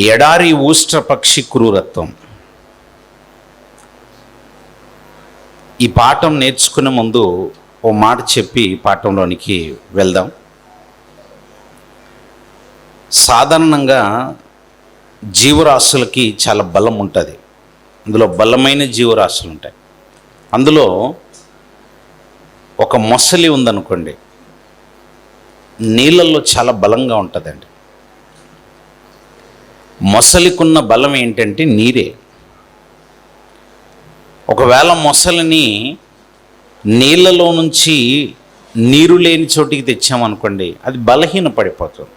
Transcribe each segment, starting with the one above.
ఎడారి ఊష్ట్రపక్షి క్రూరత్వం. ఈ పాఠం నేర్చుకునే ముందు ఓ మాట చెప్పి పాఠంలోనికి వెళ్దాం. సాధారణంగా జీవరాశులకి చాలా బలం ఉంటుంది. అందులో బలమైన జీవరాశులు ఉంటాయి. అందులో ఒక మొసలి ఉందనుకోండి, నీళ్ళల్లో చాలా బలంగా ఉంటుందండి. మొసలికున్న బలం ఏంటంటే నీరే. ఒకవేళ మొసలిని నీళ్ళలో నుంచి నీరు లేని చోటికి తెచ్చామనుకోండి, అది బలహీన పడిపోతుంది.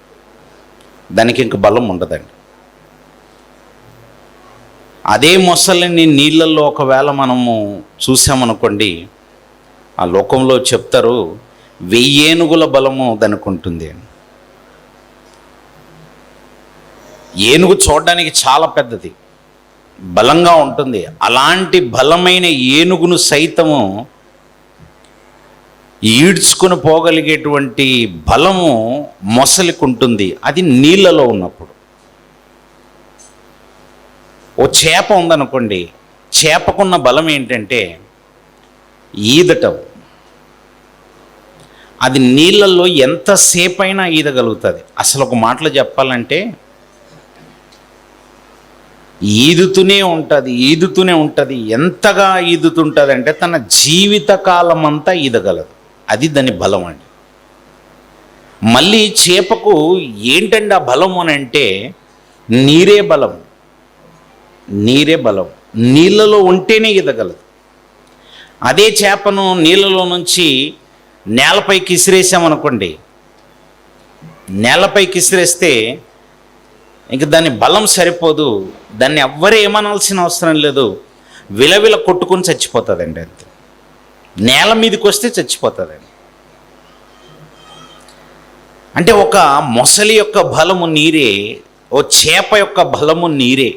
దానికి ఇంక బలం ఉండదండి. అదే మొసలిని నీళ్ళల్లో ఒకవేళ మనము చూసామనుకోండి, ఆ లోకంలో చెప్తారు 1000 ఏనుగుల బలము దానికి ఉంటుంది అని. ఏనుగు చూడడానికి చాలా పెద్దది, బలంగా ఉంటుంది. అలాంటి బలమైన ఏనుగును సైతము ఈడ్చుకొని పోగలిగేటువంటి బలము మొసలికి ఉంటుంది, అది నీళ్ళలో ఉన్నప్పుడు. ఓ చేప ఉందనుకోండి, చేపకున్న బలం ఏంటంటే ఈదటం. అది నీళ్ళల్లో ఎంతసేపైనా ఈదగలుగుతుంది. అసలు ఒక మాటలో చెప్పాలంటే ఈదుతూనే ఉంటుంది. ఎంతగా ఈదుతుంటుంది అంటే తన జీవితకాలం అంతా ఈదగలదు. అది దాని బలం అండి. మళ్ళీ చేపకు ఏంటండి ఆ బలం అని అంటే నీరే బలం. నీళ్ళలో ఉంటేనే ఈదగలదు. అదే చేపను నీళ్ళలో నుంచి నేలపైకి ఇసిరేసామనుకోండి, నేలపైకి ఇసిరేస్తే ఇంక దాని బలం సరిపోదు. దాన్ని ఎవ్వరు ఏమనాల్సిన అవసరం లేదు, విలవిల కొట్టుకొని చచ్చిపోతుందండి. అంతే, నేల మీదకి వస్తే చచ్చిపోతుందండి. అంటే ఒక మొసలి యొక్క బలము నీరే, ఓ చేప యొక్క బలము నీరే.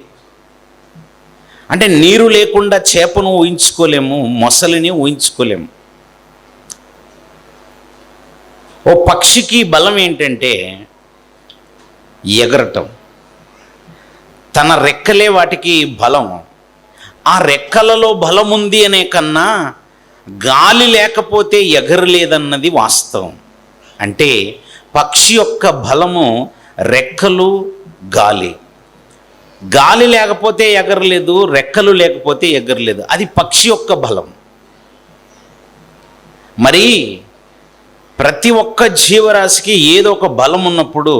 అంటే నీరు లేకుండా చేపను ఊహించుకోలేము, మొసలిని ఊహించుకోలేము. ఓ పక్షికి బలం ఏంటంటే ఎగరటం. తన రెక్కలే వాటికి బలం. ఆ రెక్కలలో బలం ఉంది అనే కన్నా గాలి లేకపోతే ఎగరలేదన్నది వాస్తవం. అంటే పక్షి యొక్క బలము రెక్కలు, గాలి. గాలి లేకపోతే ఎగరలేదు, రెక్కలు లేకపోతే ఎగరలేదు. అది పక్షి యొక్క బలం. మరి ప్రతి ఒక్క జీవరాశికి ఏదో ఒక బలం ఉన్నప్పుడు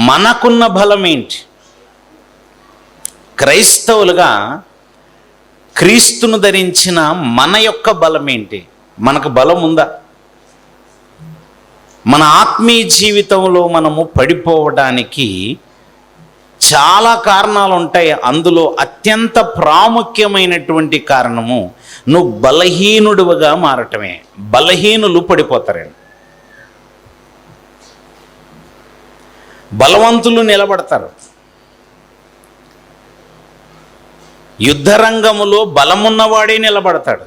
మనకున్న బలం ఏంటి? క్రైస్తవులుగా క్రీస్తును ధరించిన మన యొక్క బలం ఏంటి? మనకు బలం ఉందా? మన ఆత్మీయ జీవితంలో మనము పడిపోవడానికి చాలా కారణాలు ఉంటాయి. అందులో అత్యంత ప్రాముఖ్యమైనటువంటి కారణము నువ్వు బలహీనుడిగా మారటమే. బలహీనులు పడిపోతారండి, బలవంతులు నిలబడతారు. యుద్ధరంగములో బలమున్నవాడే నిలబడతాడు.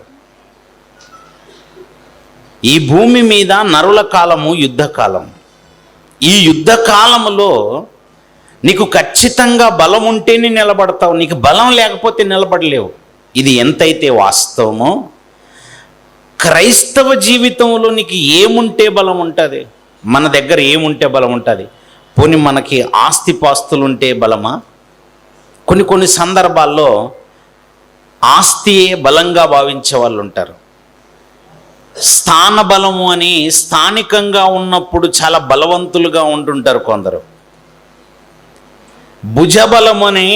ఈ భూమి మీద నరుల కాలము యుద్ధకాలం. ఈ యుద్ధకాలములో నీకు ఖచ్చితంగా బలం ఉంటేనే నిలబడతావు. నీకు బలం లేకపోతే నిలబడలేవు. ఇది ఎంతైతే వాస్తవమో క్రైస్తవ జీవితంలో నీకు ఏముంటే బలం ఉంటుంది? మన దగ్గర ఏముంటే బలం ఉంటుంది? పోనీ మనకి ఆస్తిపాస్తులు ఉంటే బలమా? కొన్ని సందర్భాల్లో ఆస్తియే బలంగా భావించే వాళ్ళు ఉంటారు. స్థాన బలము అని స్థానికంగా ఉన్నప్పుడు చాలా బలవంతులుగా ఉంటుంటారు కొందరు. భుజబలం అని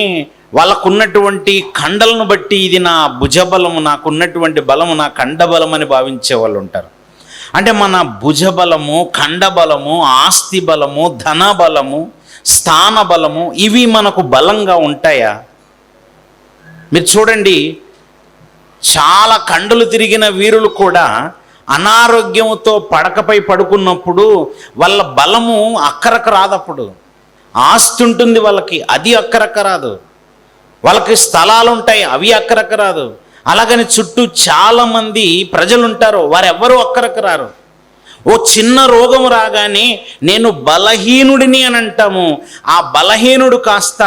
వాళ్ళకున్నటువంటి కండలను బట్టి ఇది నా భుజబలము, నాకున్నటువంటి బలము నా కండబలం అని భావించే వాళ్ళు ఉంటారు. అంటే మన భుజబలము, కండబలము, ఆస్తి బలము, ధన బలము, స్థాన బలము ఇవి మనకు బలంగా ఉంటాయా? మీరు చూడండి, చాలా కండలు తిరిగిన వీరులు కూడా అనారోగ్యంతో పడకపై పడుకున్నప్పుడు వాళ్ళ బలము అక్కరకు రాదప్పుడు. ఆస్తి ఉంటుంది వాళ్ళకి, అది అక్కరక్క రాదు. వాళ్ళకి స్థలాలు ఉంటాయి, అవి అక్కరక్క రాదు. అలాగని చుట్టూ చాలామంది ప్రజలు ఉంటారు, వారెవ్వరూ అక్కరకు రారు. ఓ చిన్న రోగం రాగానే నేను బలహీనుడిని అని అంటాము. ఆ బలహీనుడు కాస్త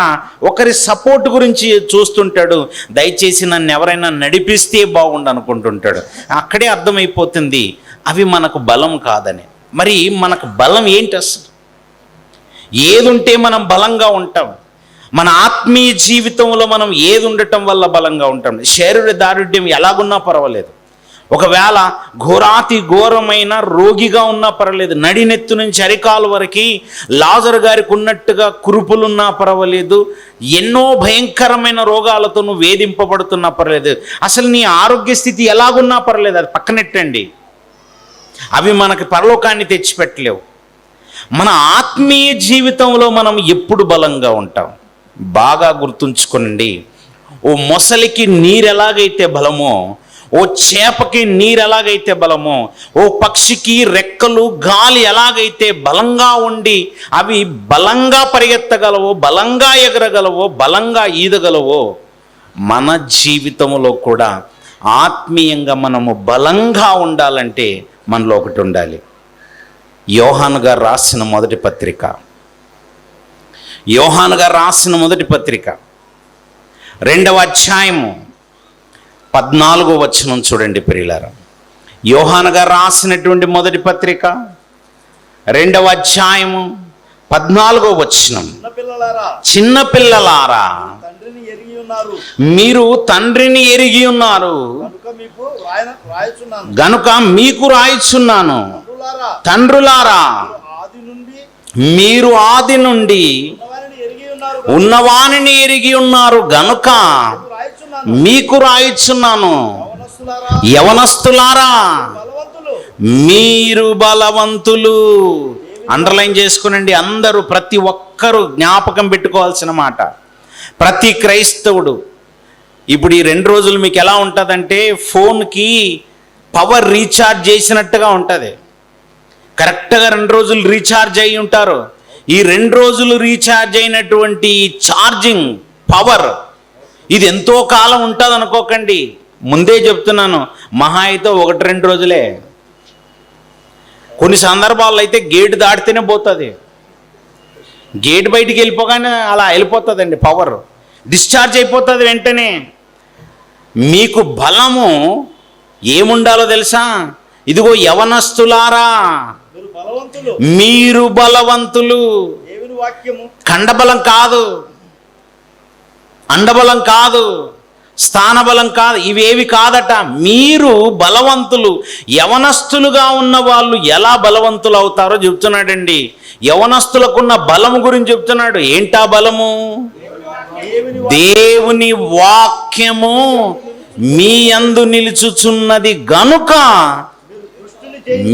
ఒకరి సపోర్ట్ గురించి చూస్తుంటాడు. దయచేసి నన్ను ఎవరైనా నడిపిస్తే బాగుండు అనుకుంటుంటాడు. అక్కడే అర్థమైపోతుంది అవి మనకు బలం కాదని. మరి మనకు బలం ఏంటి అసలు? ఏదుంటే మనం బలంగా ఉంటాం? మన ఆత్మీయ జీవితంలో మనం ఏది ఉండటం వల్ల బలంగా ఉంటాం? శరీర దారుఢ్యం ఎలాగున్నా పర్వాలేదు, ఒకవేళ ఘోరాతి ఘోరమైన రోగిగా ఉన్నా పర్వాలేదు, నడినెత్తు నుంచి అరికాలు వరకు లాజరు గారికి ఉన్నట్టుగా కురుపులున్నా పర్వాలేదు, ఎన్నో భయంకరమైన రోగాలతో నువ్వు వేధింపబడుతున్నా పర్వాలేదు, అసలు నీ ఆరోగ్య స్థితి ఎలాగున్నా పర్వాలేదు, అది పక్కనెట్టండి. అవి మనకి పరలోకాన్ని తెచ్చిపెట్టలేవు. మన ఆత్మీయ జీవితంలో మనం ఎప్పుడు బలంగా ఉంటాం? బాగా గుర్తుంచుకోండి. ఓ మొసలికి నీరు ఎలాగైతే బలమో, ఓ చేపకి నీరు ఎలాగైతే బలమో, ఓ పక్షికి రెక్కలు గాలి ఎలాగైతే బలంగా ఉండి అవి బలంగా పరిగెత్తగలవో, బలంగా ఎగరగలవో, బలంగా ఈదగలవో, మన జీవితంలో కూడా ఆత్మీయంగా మనము బలంగా ఉండాలంటే మనలో ఒకటి ఉండాలి. యోహాను గారు రాసిన మొదటి పత్రిక, యోహాను గారు రాసిన మొదటి పత్రిక 2వ అధ్యాయము 14వ వచనం చూడండి ప్రియులారా. యోహాను గారు రాసినటువంటి మొదటి పత్రిక 2వ అధ్యాయము 14వ వచనం. చిన్నపిల్లలారా, మీరు తండ్రిని ఎరిగి ఉన్నారు గనుక మీకు రాయుచున్నాను. తండ్రులారా, మీరు ఆది నుండి ఉన్నవానిని ఎరిగి ఉన్నారు గనుక మీకు రాయుచున్నాను. యవనస్తులారా, మీరు బలవంతులు. అండర్లైన్ చేసుకునండి అందరూ, ప్రతి ఒక్కరూ జ్ఞాపకం పెట్టుకోవాల్సిన మాట. ప్రతి క్రైస్తవుడు ఇప్పుడు ఈ 2 రోజులు మీకు ఎలా ఉంటుందంటే, ఫోన్కి పవర్ రీఛార్జ్ చేసినట్టుగా ఉంటుంది. కరెక్ట్గా 2 రోజులు రీఛార్జ్ అయి ఉంటారు. ఈ 2 రోజులు రీఛార్జ్ అయినటువంటి ఛార్జింగ్ పవర్ ఇది ఎంతో కాలం ఉంటుంది అనుకోకండి. ముందే చెప్తున్నాను, మహా అయితే 1-2 రోజులే. కొన్ని సందర్భాల్లో అయితే గేటు దాటితేనే పోతుంది. గేట్ బయటికి వెళ్ళిపోగానే అలా వెళ్ళిపోతుందండి, పవర్ డిశ్చార్జ్ అయిపోతుంది వెంటనే. మీకు బలము ఏముండాలో తెలుసా? ఇదిగో యవనస్తులారా, మీరు బలవంతులు. కండబలం కాదు, అండబలం కాదు, స్థానబలం కాదు, ఇవేవి కాదట. మీరు బలవంతులు. యవనస్తులుగా ఉన్న వాళ్ళు ఎలా బలవంతులు అవుతారో చెప్తున్నాడండి. యవనస్తులకున్న బలము గురించి చెప్తున్నాడు. ఏంటా బలము? దేవుని వాక్యము మీ యందు నిలుచుచున్నది గనుక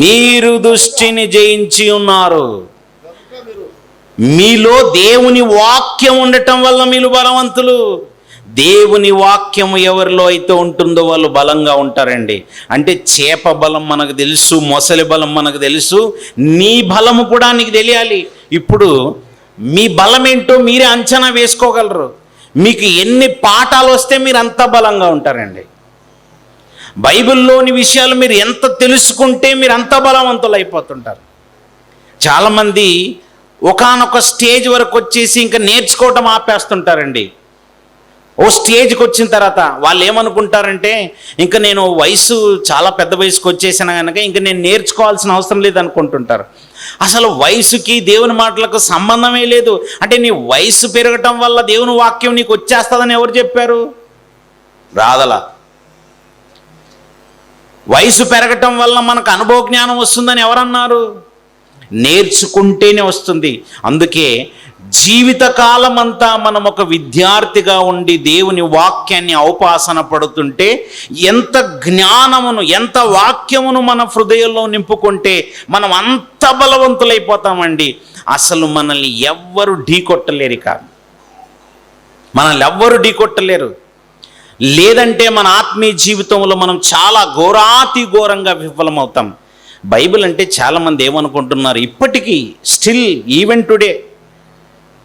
మీరు దృష్టిని జయించి ఉన్నారు. మీలో దేవుని వాక్యం ఉండటం వల్ల మీరు బలవంతులు. దేవుని వాక్యము ఎవరిలో అయితే ఉంటుందో వాళ్ళు బలంగా ఉంటారండి. అంటే చేప బలం మనకు తెలుసు, మొసలి బలం మనకు తెలుసు, నీ బలము కూడా నీకు తెలియాలి. ఇప్పుడు మీ బలం ఏంటో మీరే అంచనా వేసుకోగలరు. మీకు ఎన్ని పాఠాలు వస్తే మీరు అంత బలంగా ఉంటారండి. బైబిల్లోని విషయాలు మీరు ఎంత తెలుసుకుంటే మీరు అంత బలవంతులు అయిపోతుంటారు. చాలామంది ఒకానొక స్టేజ్ వరకు వచ్చేసి ఇంకా నేర్చుకోవటం ఆపేస్తుంటారండి. ఓ స్టేజ్కి వచ్చిన తర్వాత వాళ్ళు ఏమనుకుంటారంటే, ఇంకా నేను వయసు చాలా పెద్ద వయసుకు వచ్చేసాను కనుక ఇంకా నేను నేర్చుకోవాల్సిన అవసరం లేదనుకుంటుంటారు. అసలు వయసుకి దేవుని మాటలకు సంబంధమే లేదు. అంటే నీ వయసు పెరగటం వల్ల దేవుని వాక్యం నీకు వచ్చేస్తుందని ఎవరు చెప్పారు? రాదలా. వయసు పెరగటం వల్ల మనకు అనుభవ జ్ఞానం వస్తుందని ఎవరన్నారు? నేర్చుకుంటేనే వస్తుంది. అందుకే జీవితకాలం అంతా మనం ఒక విద్యార్థిగా ఉండి దేవుని వాక్యాన్ని ఔపాసన పడుతుంటే ఎంత జ్ఞానమును, ఎంత వాక్యమును మన హృదయంలో నింపుకుంటే మనం అంత బలవంతులైపోతామండి. అసలు మనల్ని ఎవ్వరు ఢీకొట్టలేరు. కాదు, మనల్ని ఎవ్వరు ఢీకొట్టలేరు. లేదంటే మన ఆత్మీయ జీవితంలో మనం చాలా ఘోరాతి ఘోరంగా విఫలమవుతాం. బైబిల్ అంటే చాలామంది ఏమనుకుంటున్నారు, ఇప్పటికీ స్టిల్ ఈవెన్ టుడే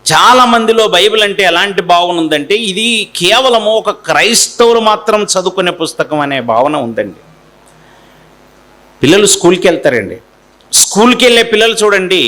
చాలామందిలో బైబిల్ అంటే ఎలాంటి భావన ఉందంటే, ఇది కేవలము ఒక క్రైస్తవులు మాత్రం చదువుకునే పుస్తకం అనే భావన ఉందండి. పిల్లలు స్కూల్కి వెళ్తారండి, స్కూల్కి వెళ్ళే పిల్లలు చూడండి,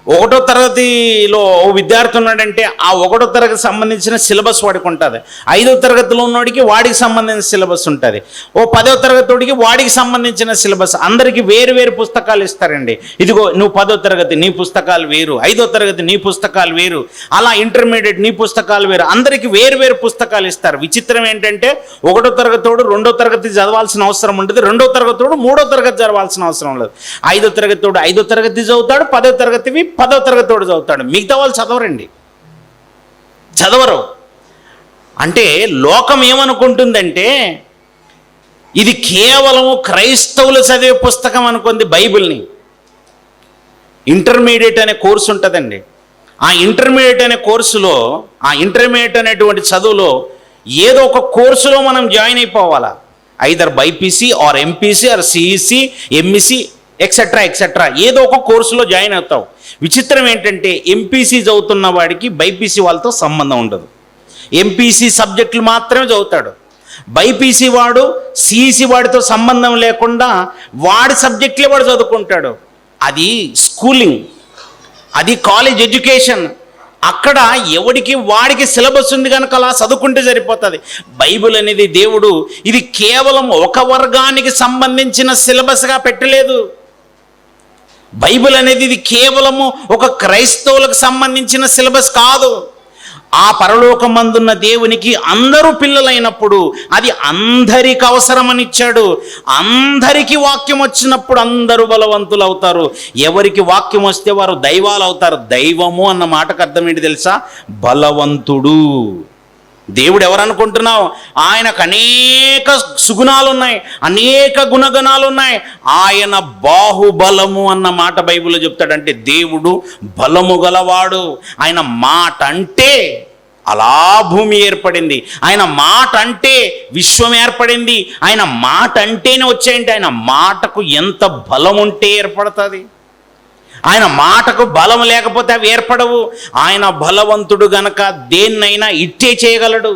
1వ తరగతిలో ఓ విద్యార్థి ఉన్నాడంటే ఆ 1వ తరగతి సంబంధించిన సిలబస్ వాడికి ఉంటుంది. 5వ తరగతిలో ఉన్నవాడికి వాడికి సంబంధించిన సిలబస్ ఉంటుంది. ఓ 10వ తరగతికి వాడికి సంబంధించిన సిలబస్. అందరికీ వేరు వేరు పుస్తకాలు ఇస్తారండి. ఇదిగో నువ్వు 10వ తరగతి నీ పుస్తకాలు వేరు, 5వ తరగతి నీ పుస్తకాలు వేరు, అలా ఇంటర్మీడియట్ నీ పుస్తకాలు వేరు, అందరికీ వేరు వేరు పుస్తకాలు ఇస్తారు. విచిత్రం ఏంటంటే 1వ తరగతోడు 2వ తరగతి చదవాల్సిన అవసరం ఉంటుంది, 2వ తరగతోడు 3వ తరగతి చదవాల్సిన అవసరం లేదు. 5వ తరగతోడు 5వ తరగతి చదువుతాడు, 10వ తరగతివి 10వ తరగతోడు చదువుతాడు. మిగతా వాళ్ళు చదవరు. అంటే లోకం ఏమనుకుంటుందంటే ఇది కేవలము క్రైస్తవులు చదివే పుస్తకం అనుకుంది బైబిల్ని. ఇంటర్మీడియట్ అనే కోర్సు ఉంటుందండి. ఆ ఇంటర్మీడియట్ అనే కోర్సులో, ఆ ఇంటర్మీడియట్ అనేటువంటి చదువులో ఏదో ఒక కోర్సులో మనం జాయిన్ అయిపోవాలా. Either BiPC or MPC or CEC MEC etcetera ఏదో ఒక కోర్సులో జాయిన్ అవుతావు. విచిత్రం ఏంటంటే ఎంపీసీ చదువుతున్న వాడికి బైపీసీ వాళ్ళతో సంబంధం ఉండదు. ఎంపీసీ సబ్జెక్టులు మాత్రమే చదువుతాడు. బైపీసీ వాడు సిఈసి వాడితో సంబంధం లేకుండా వాడి సబ్జెక్టులే వాడు చదువుకుంటాడు. అది స్కూలింగ్, అది కాలేజ్ ఎడ్యుకేషన్. అక్కడ ఎవడికి వాడికి సిలబస్ ఉంది కనుక అలా చదువుకుంటే సరిపోతుంది. బైబిల్ అనేది దేవుడు ఇది కేవలం ఒక వర్గానికి సంబంధించిన సిలబస్గా పెట్టలేదు. బైబిల్ అనేది ఇది కేవలము ఒక క్రైస్తవులకు సంబంధించిన సిలబస్ కాదు. ఆ పరలోకమందున్న దేవునికి అందరూ పిల్లలైనప్పుడు అది అందరికి అవసరమని ఇచ్చాడు. అందరికీ వాక్యం వచ్చినప్పుడు అందరూ బలవంతులు అవుతారు. ఎవరికి వాక్యం వస్తే వారు దైవాలు అవుతారు. దైవము అన్న మాటకు అర్థం ఏంటి తెలుసా? బలవంతుడు. దేవుడు ఎవరనుకుంటున్నావు? ఆయనకు అనేక సుగుణాలు ఉన్నాయి, అనేక గుణగణాలు ఉన్నాయి. ఆయన బాహుబలము అన్న మాట బైబిల్లో చెప్తాడంటే దేవుడు బలము గలవాడు. ఆయన మాట అంటే అలా భూమి ఏర్పడింది, ఆయన మాట అంటే విశ్వం ఏర్పడింది, ఆయన మాట అంటేనే వచ్చాయంటే ఆయన మాటకు ఎంత బలం ఉంటే ఏర్పడుతుంది. ఆయన మాటకు బలం లేకపోతే అవి ఏర్పడవు. ఆయన బలవంతుడు గనక దేన్నైనా ఇట్టే చేయగలడు.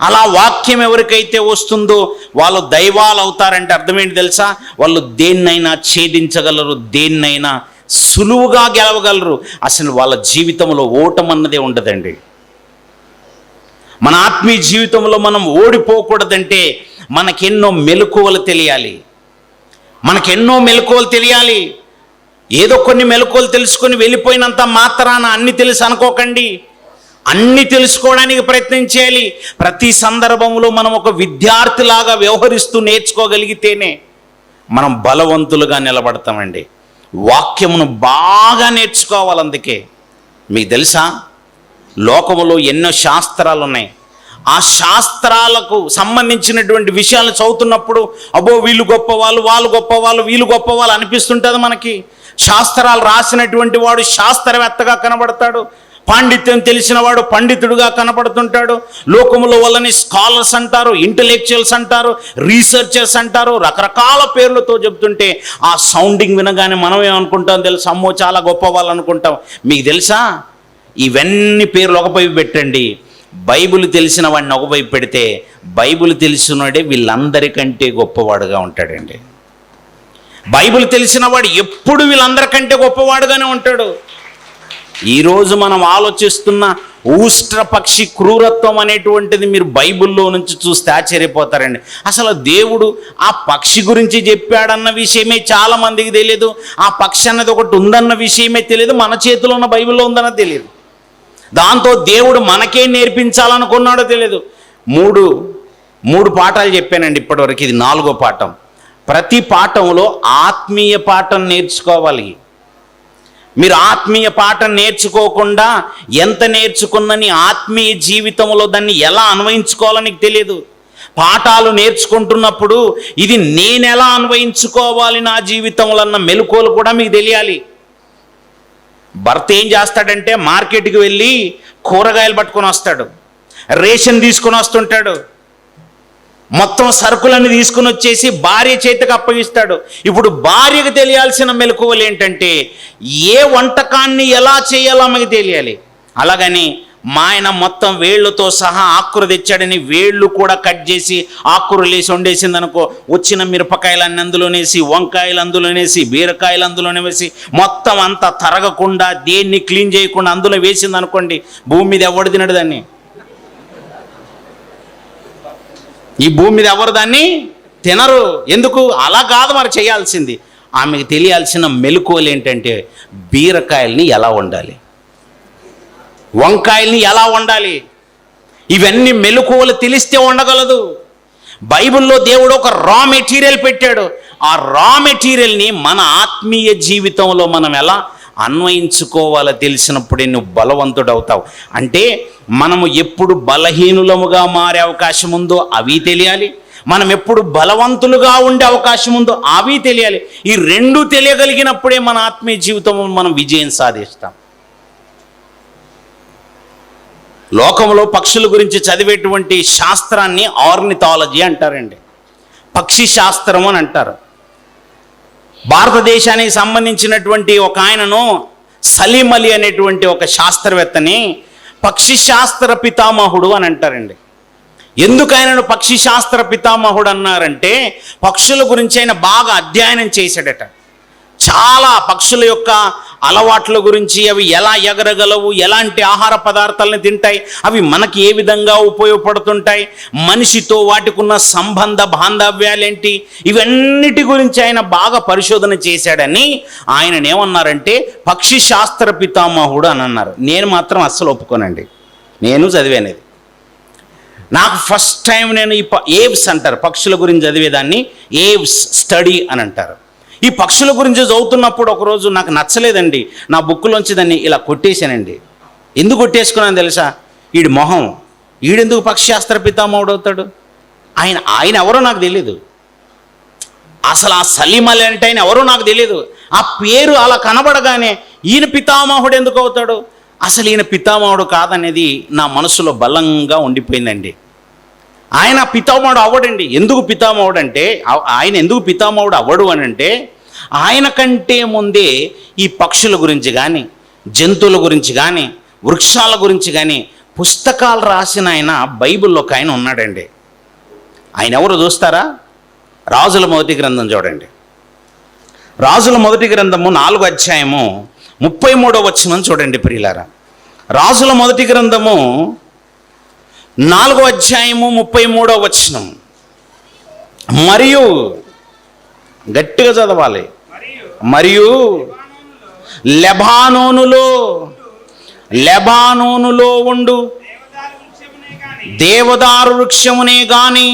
అలా వాక్యం ఎవరికైతే వస్తుందో వాళ్ళు దైవాలు అవుతారంటే అర్థం ఏంటి తెలుసా? వాళ్ళు దేన్నైనా ఛేదించగలరు, దేన్నైనా సులువుగా గెలవగలరు. అసలు వాళ్ళ జీవితంలో ఓటమన్నదే ఉండదండి. మన ఆత్మీయ జీవితంలో మనం ఓడిపోకూడదంటే మనకెన్నో మెలకువలు తెలియాలి. ఏదో కొన్ని మెలకువలు తెలుసుకొని వెళ్ళిపోయినంత మాత్రాన అన్ని తెలుసు అనుకోకండి. అన్ని తెలుసుకోవడానికి ప్రయత్నం చేయాలి. ప్రతి సందర్భంలో మనం ఒక విద్యార్థిలాగా వ్యవహరిస్తూ నేర్చుకోగలిగితేనే మనం బలవంతులుగా నిలబడతామండి. వాక్యమును బాగా నేర్చుకోవాలి. అందుకే మీకు తెలుసా, లోకములో ఎన్నో శాస్త్రాలు ఉన్నాయి. ఆ శాస్త్రాలకు సంబంధించినటువంటి విషయాలు చదువుతున్నప్పుడు అబ్బో వీళ్ళు గొప్పవాళ్ళు, వాళ్ళు గొప్పవాళ్ళు, వీళ్ళు గొప్పవాళ్ళు అనిపిస్తుంటుంది మనకి. శాస్త్రాలు రాసినటువంటి వాడు శాస్త్రవేత్తగా కనబడతాడు, పాండిత్యం తెలిసిన వాడు పండితుడుగా కనబడుతుంటాడు. లోకములో వాళ్ళని స్కాలర్స్ అంటారు, ఇంటలెక్చువల్స్ అంటారు, రీసెర్చర్స్ అంటారు, రకరకాల పేర్లతో చెప్తుంటే ఆ సౌండింగ్ వినగానే మనం ఏమనుకుంటాం తెలుసా? అమ్మో చాలా గొప్ప వాళ్ళు అనుకుంటాం. మీకు తెలుసా, ఇవన్నీ పేర్లు ఒకవైపు పెట్టండి, బైబిల్ తెలిసిన వాడిని ఒకవైపు పెడితే బైబిల్ తెలిసినవాడే వీళ్ళందరికంటే గొప్పవాడుగా ఉంటాడండి. బైబిల్ తెలిసిన వాడు ఎప్పుడు వీళ్ళందరికంటే గొప్పవాడుగానే ఉంటాడు. ఈరోజు మనం ఆలోచిస్తున్న ఊష్ట్ర పక్షి క్రూరత్వం అనేటువంటిది మీరు బైబిల్లో నుంచి చూస్తే ఆశ్చర్యపోతారండి. అసలు దేవుడు ఆ పక్షి గురించి చెప్పాడన్న విషయమే చాలా మందికి తెలియదు. ఆ పక్షి అన్నది ఒకటి ఉందన్న విషయమే తెలియదు. మన చేతిలో ఉన్న బైబిల్లో ఉందన్నది తెలియదు. దాంతో దేవుడు మనకేం నేర్పించాలనుకున్నాడో తెలియదు. మూడు పాఠాలు చెప్పానండి ఇప్పటివరకు, ఇది 4వ పాఠం. ప్రతి పాఠంలో ఆత్మీయ పాఠం నేర్చుకోవాలి. మీరు ఆత్మీయ పాఠం నేర్చుకోకుండా ఎంత నేర్చుకున్నని ఆత్మీయ జీవితంలో దాన్ని ఎలా అన్వయించుకోవాలో నీకు తెలియదు. పాఠాలు నేర్చుకుంటున్నప్పుడు ఇది నేను ఎలా అన్వయించుకోవాలి నా జీవితంలో అన్న మెలకువలు కూడా మీకు తెలియాలి. భర్త ఏం చేస్తాడంటే మార్కెట్కి వెళ్ళి కూరగాయలు పట్టుకొని వస్తాడు, రేషన్ తీసుకొని వస్తుంటాడు, మొత్తం సరుకులన్నీ తీసుకుని వచ్చేసి భార్య చేతికి అప్పగిస్తాడు. ఇప్పుడు భార్యకు తెలియాల్సిన మెలకువలు ఏంటంటే ఏ వంటకాన్ని ఎలా చేయాలో ఆమెకు తెలియాలి. అలాగని మా ఆయన మొత్తం వేళ్ళతో సహా ఆకురు తెచ్చాడని వేళ్ళు కూడా కట్ చేసి ఆకురు లేసి వండేసింది అనుకో, వచ్చిన మిరపకాయలన్నీ అందులోనేసి, వంకాయలు అందులోనేసి, బీరకాయలు అందులోనే వేసి, మొత్తం అంతా తరగకుండా దేన్ని క్లీన్ చేయకుండా అందులో వేసింది అనుకోండి, భూమి మీద ఎవడు తినడు దాన్ని. ఈ భూమి మీద ఎవరు దాన్ని తినరు. ఎందుకు? అలా కాదు మరి చేయాల్సింది. ఆమెకు తెలియాల్సిన మెలకువలు ఏంటంటే బీరకాయల్ని ఎలా వండాలి, వంకాయల్ని ఎలా వండాలి, ఇవన్నీ మెలకువలు తెలిస్తే వండగలదు. బైబిల్లో దేవుడు ఒక రా మెటీరియల్ పెట్టాడు. ఆ రా మెటీరియల్ని మన ఆత్మీయ జీవితంలో మనం ఎలా అన్వయించుకోవాలో తెలిసినప్పుడే నువ్వు బలవంతుడవుతావు. అంటే మనము ఎప్పుడు బలహీనులముగా మారే అవకాశం ఉందో అవి తెలియాలి, మనం ఎప్పుడు బలవంతులుగా ఉండే అవకాశం ఉందో అవి తెలియాలి. ఈ రెండు తెలియగలిగినప్పుడే మన ఆత్మీయ జీవితంలో మనం విజయం సాధిస్తాం. లోకంలో పక్షుల గురించి చదివేటువంటి శాస్త్రాన్ని ఆర్నిథాలజీ అంటారండి, పక్షి శాస్త్రం అని అంటారు. భారతదేశానికి సంబంధించినటువంటి ఒక ఆయనను సలీం అలీ అనేటువంటి ఒక శాస్త్రవేత్తని పక్షి శాస్త్ర పితామహుడు అని అంటారండి. ఎందుకు ఆయనను పక్షి శాస్త్ర పితామహుడు అన్నారంటే పక్షుల గురించి ఆయన బాగా అధ్యయనం చేశాడట. చాలా పక్షుల యొక్క అలవాట్ల గురించి, అవి ఎలా ఎగరగలవు, ఎలాంటి ఆహార పదార్థాలను తింటాయి, అవి మనకి ఏ విధంగా ఉపయోగపడుతుంటాయి, మనిషితో వాటికి ఉన్న సంబంధ బాంధవ్యాలేంటి, ఇవన్నిటి గురించి ఆయన బాగా పరిశోధన చేశాడని ఆయనను ఏమన్నారంటే పక్షి శాస్త్ర పితామహుడు అని అన్నారు. నేను మాత్రం అస్సలు ఒప్పుకోనండి. నేను చదివానేది. నాకు ఫస్ట్ టైం నేను ఏవ్స్ అంటారు, పక్షుల గురించి చదివేదాన్ని ఏవ్స్ స్టడీ అని అంటారు. ఈ పక్షుల గురించి చదువుతున్నప్పుడు ఒకరోజు నాకు నచ్చలేదండి, నా బుక్కులోంచి దాన్ని ఇలా కొట్టేశానండి. ఎందుకు కొట్టేసుకున్నాను తెలుసా? ఈడి మొహం, ఈడెందుకు పక్షి శాస్త్ర పితామహుడు అవుతాడు? ఆయన ఎవరో నాకు తెలియదు. అసలు ఆ సలీం అలీ అంటే ఆయన ఎవరో నాకు తెలియదు. ఆ పేరు అలా కనబడగానే ఈయన పితామహుడు ఎందుకు అవుతాడు? అసలు ఈయన పితామహుడు కాదనేది నా మనసులో బలంగా ఉండిపోయిందండి. ఆయన పితామహుడు అవ్వడండి. ఎందుకు పితామహుడు అంటే, ఆయన ఎందుకు పితామహుడు అవ్వడు అని అంటే, ఆయన కంటే ముందే ఈ పక్షుల గురించి కానీ, జంతువుల గురించి కానీ, వృక్షాల గురించి కానీ పుస్తకాలు రాసిన ఆయన బైబిల్లో ఒక ఆయన ఉన్నాడండి. ఆయన ఎవరు చూస్తారా? రాజుల మొదటి గ్రంథం చూడండి. రాజుల మొదటి గ్రంథము 4వ అధ్యాయము 33వ వచనం చూడండి ప్రియులారా. రాజుల మొదటి గ్రంథము 4వ అధ్యాయము 33వ వచనం. మరియు గట్టిగా చదవాలి. మరియు లెబానోనులో ఉండు దేవదారు వృక్షమునే గాని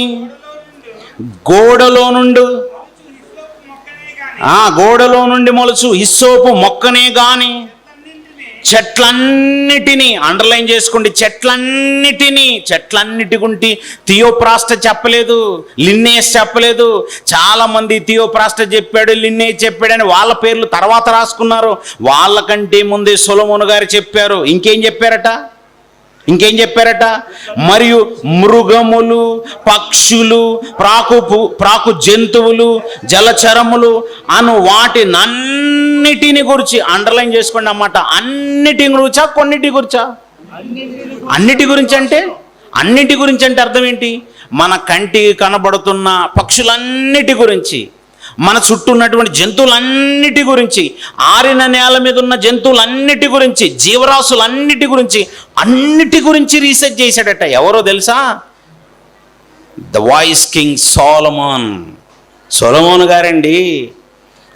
గోడలో నుండి మొలుచు హిస్సోపు మొక్కనే గాని చెట్లన్నిటినీ అండర్లైన్ చేసుకోండి, చెట్లన్నిటి గుంటి థియోప్రాస్ట్ చెప్పలేదు, లిన్నేస్ చెప్పలేదు. చాలామంది థియోప్రాస్ట్ చెప్పాడు, లిన్నేస్ చెప్పాడని వాళ్ళ పేర్లు తర్వాత రాసుకున్నారు. వాళ్ళకంటే ముందే సొలొమోను గారు చెప్పారు. ఇంకేం చెప్పారట? మరియు మృగములు, పక్షులు, ప్రాకు జంతువులు, జలచరములు అను వాటినన్నిటిని గురించి అండర్లైన్ చేసుకోండి అన్నమాట. అన్నిటి గురించా, కొన్నిటి గురించా? అన్నిటి గురించి అంటే అర్థం ఏంటి? మన కంటికి కనబడుతున్న పక్షులన్నిటి గురించి, మన చుట్టూ ఉన్నటువంటి జంతువులన్నిటి గురించి, ఆరిన నేల మీద ఉన్న జంతువులన్నిటి గురించి, జీవరాశులన్నిటి గురించి రీసెర్చ్ చేశాడట. ఎవరో తెలుసా? ద వాయిస్ కింగ్ సొలొమోను గారండి.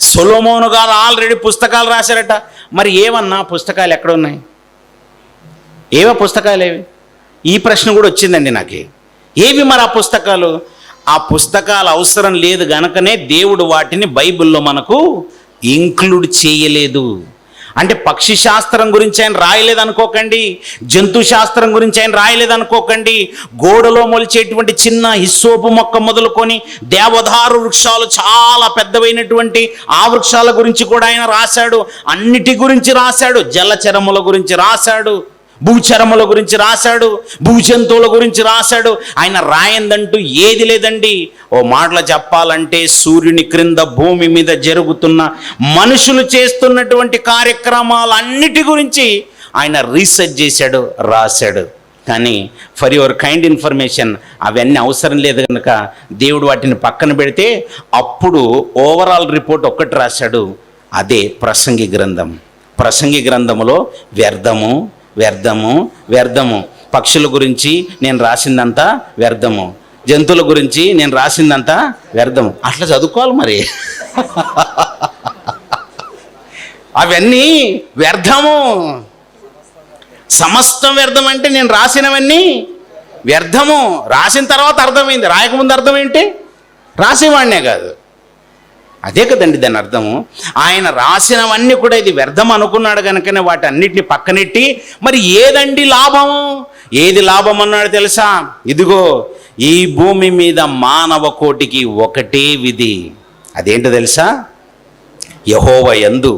సొలొమోను గారు ఆల్రెడీ పుస్తకాలు రాశారట. మరి ఏమన్నా పుస్తకాలు ఎక్కడ ఉన్నాయి? పుస్తకాలు ఏవి? ఈ ప్రశ్న కూడా వచ్చిందండి నాకు. ఏవి మరి ఆ పుస్తకాలు? ఆ పుస్తకాలు అవసరం లేదు గనకనే దేవుడు వాటిని బైబిల్లో మనకు ఇంక్లూడ్ చేయలేదు. అంటే పక్షి శాస్త్రం గురించి ఆయన రాయలేదు అనుకోకండి, జంతు శాస్త్రం గురించి ఆయన రాయలేదు అనుకోకండి. గోడలో మొలిచేటువంటి చిన్న హిస్సోపు మొక్క మొదలుకొని దేవదారు వృక్షాలు చాలా పెద్దవైనటువంటి ఆ వృక్షాల గురించి కూడా ఆయన రాశాడు. అన్నిటి గురించి రాశాడు. జలచరముల గురించి రాశాడు, భూచరముల గురించి రాశాడు, భూజంతువుల గురించి రాశాడు. ఆయన రాయందంటూ ఏది లేదండి. ఓ మాటలో చెప్పాలంటే సూర్యుని క్రింద భూమి మీద జరుగుతున్న మనుషులు చేస్తున్నటువంటి కార్యక్రమాలన్నిటి గురించి ఆయన రీసెర్చ్ చేశాడు, రాశాడు. కానీ ఫర్ యువర్ కైండ్ ఇన్ఫర్మేషన్ అవన్నీ అవసరం లేదు కనుక దేవుడు వాటిని పక్కన పెడితే అప్పుడు ఓవరాల్ రిపోర్ట్ ఒక్కటి రాశాడు, అదే ప్రసంగి గ్రంథం. ప్రసంగి గ్రంథములో వ్యర్థము వ్యర్థము వ్యర్థము. పక్షుల గురించి నేను రాసిందంతా వ్యర్థము, జంతువుల గురించి నేను రాసిందంతా వ్యర్థము. అట్లా చదువుకోవాలి మరి. అవన్నీ వ్యర్థము, సమస్తం వ్యర్థం. అంటే నేను రాసినవన్నీ వ్యర్థము. రాసిన తర్వాత అర్థమైంది, రాయకముందు అర్థం ఏంటి? రాసేవాడినే కాదు. అదే కదండి దాని అర్థము. ఆయన రాసినవన్నీ కూడా ఇది వ్యర్థం అనుకున్నాడు కనుకనే వాటి అన్నిటిని పక్కనెట్టి మరి ఏదండి లాభము, ఏది లాభం అన్నాడు తెలుసా? ఇదిగో ఈ భూమి మీద మానవ కోటికి ఒకటే విధి. అదేంటో తెలుసా? యెహోవా యందు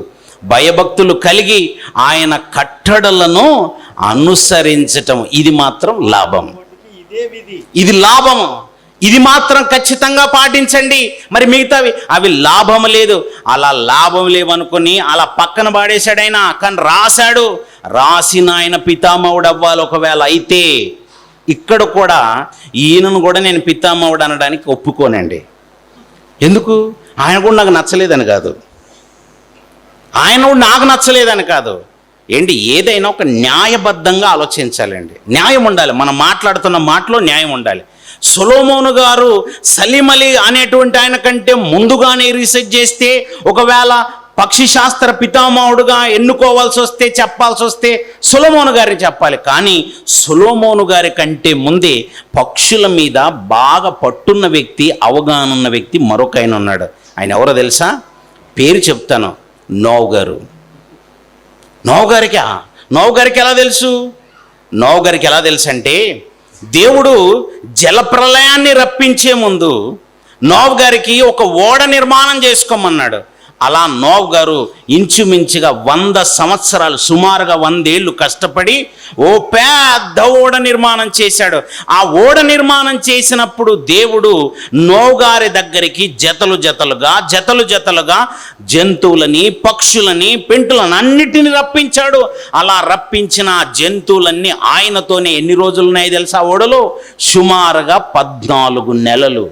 భయభక్తులు కలిగి ఆయన కట్టడలను అనుసరించటం. ఇది మాత్రం లాభం, ఇది లాభము. ఇది మాత్రం ఖచ్చితంగా పాటించండి. మరి మిగతావి అవి లాభం లేదు. అలా లాభం లేవనుకొని అలా పక్కన పాడేశాడు ఆయన. కానీ రాశాడు. రాసిన ఆయన పితామహుడు అవ్వాలి ఒకవేళ అయితే. ఇక్కడ కూడా ఈయనను కూడా నేను పితామహుడు అనడానికి ఒప్పుకోనండి. ఎందుకు? ఆయన కూడా నాకు నచ్చలేదని కాదు, ఆయన కూడా నాకు నచ్చలేదని కాదు. ఏంటి, ఏదైనా ఒక న్యాయబద్ధంగా ఆలోచించాలండి. న్యాయం ఉండాలి. మనం మాట్లాడుతున్న మాటలో న్యాయం ఉండాలి. సొలొమోను గారు సలీం అలీ అనేటువంటి ఆయన కంటే ముందుగానే రీసెర్చ్ చేస్తే, ఒకవేళ పక్షి శాస్త్ర పితామహుడుగా ఎన్నుకోవాల్సి వస్తే, చెప్పాల్సి వస్తే సొలొమోను గారిని చెప్పాలి. కానీ సొలొమోను గారి కంటే ముందే పక్షుల మీద బాగా పట్టున్న వ్యక్తి, అవగాహన ఉన్న వ్యక్తి మరొక ఆయన ఉన్నాడు. ఆయన ఎవరో తెలుసా? పేరు చెప్తాను, నోవహు గారు. నోవహు గారికి ఎలా తెలుసు? నోవహు గారికి ఎలా తెలుసు అంటే, దేవుడు జలప్రలయాన్ని రప్పించే ముందు నోవహు గారికి ఒక ఓడ నిర్మాణం చేసుకోమన్నాడు. అలా నోవహు గారు ఇంచుమించుగా 100 సంవత్సరాలు, సుమారుగా 100 ఏళ్ళు కష్టపడి ఓ పెద్ద ఓడ నిర్మాణం చేశాడు. ఆ ఓడ నిర్మాణం చేసినప్పుడు దేవుడు నోవహు గారి దగ్గరికి జతలు జతలుగా జంతువులని, పక్షులని, పెంటులను అన్నిటిని రప్పించాడు. అలా రప్పించిన జంతువులన్నీ ఆయనతోనే ఎన్ని రోజులు ఉన్నాయి తెలుసా ఓడలో? సుమారుగా 14 నెలలు.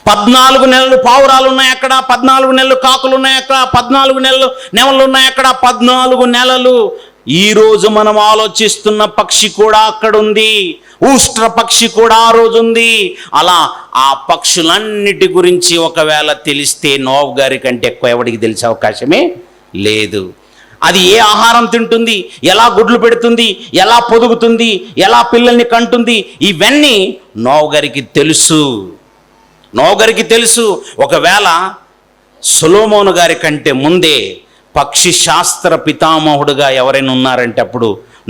14 నెలలు పావురాలు ఉన్నాయి అక్కడ, 14 నెలలు కాకులు ఉన్నాయి అక్కడ, 14 నెలలు నెమళ్ళు ఉన్నాయి అక్కడ, 14 నెలలు. ఈరోజు మనం ఆలోచిస్తున్న పక్షి కూడా అక్కడ ఉంది, ఉష్ట్ర పక్షి కూడా ఆ రోజు ఉంది. అలా ఆ పక్షులన్నిటి గురించి ఒకవేళ తెలిస్తే నోవహు గారి కంటే ఎక్కువ ఎవడికి తెలిసే అవకాశమే లేదు. అది ఏ ఆహారం తింటుంది, ఎలా గుడ్లు పెడుతుంది, ఎలా పొదుగుతుంది, ఎలా పిల్లల్ని కంటుంది, ఇవన్నీ నోవహు గారికి తెలుసు. నోవహు గారికి తెలుసు. ఒకవేళ సొలొమోను గారి కంటే ముందే పక్షి శాస్త్ర పితామహుడుగా ఎవరైనా ఉన్నారంటే అప్పుడు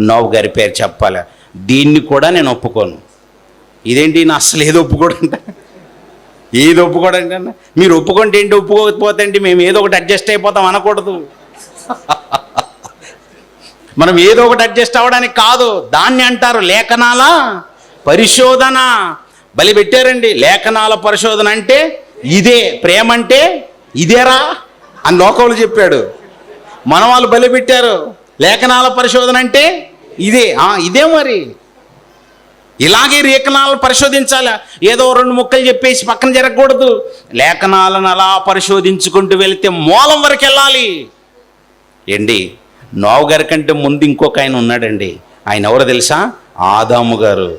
నోవహు గారి పేరు చెప్పాలి. దీన్ని కూడా నేను ఒప్పుకోను. ఇదేంటి నా అసలు ఏదో ఒప్పుకోడంటే, ఏది ఒప్పుకోడంటే అన్న, మీరు ఒప్పుకుంటే ఏంటి, ఒప్పుకోకపోతే ఏంటి, మేము ఏదో ఒకటి అడ్జస్ట్ అయిపోతాం అనకూడదు. మనం ఏదో ఒకటి అడ్జస్ట్ అవ్వడానికి కాదు, దాన్ని అంటారు లేఖనాల పరిశోధన. బలి పెట్టారండి. లేఖనాల పరిశోధన అంటే ఇదే, ప్రేమ అంటే ఇదేరా అని లోకంలో చెప్పాడు. మన వాళ్ళు బలి పెట్టారు. లేఖనాల పరిశోధన అంటే ఇదే, ఇదే. మరి ఇలాగే లేఖనాలను పరిశోధించాలి. ఏదో 2 ముక్కలు చెప్పేసి పక్కన జరగకూడదు. లేఖనాలను అలా పరిశోధించుకుంటూ వెళితే మూలం వరకు వెళ్ళాలి. ఏంటి, నోవహు గారి కంటే ముందు ఇంకొక ఆయన ఉన్నాడండి. ఆయన ఎవరో తెలుసా? ఆదాము గారు.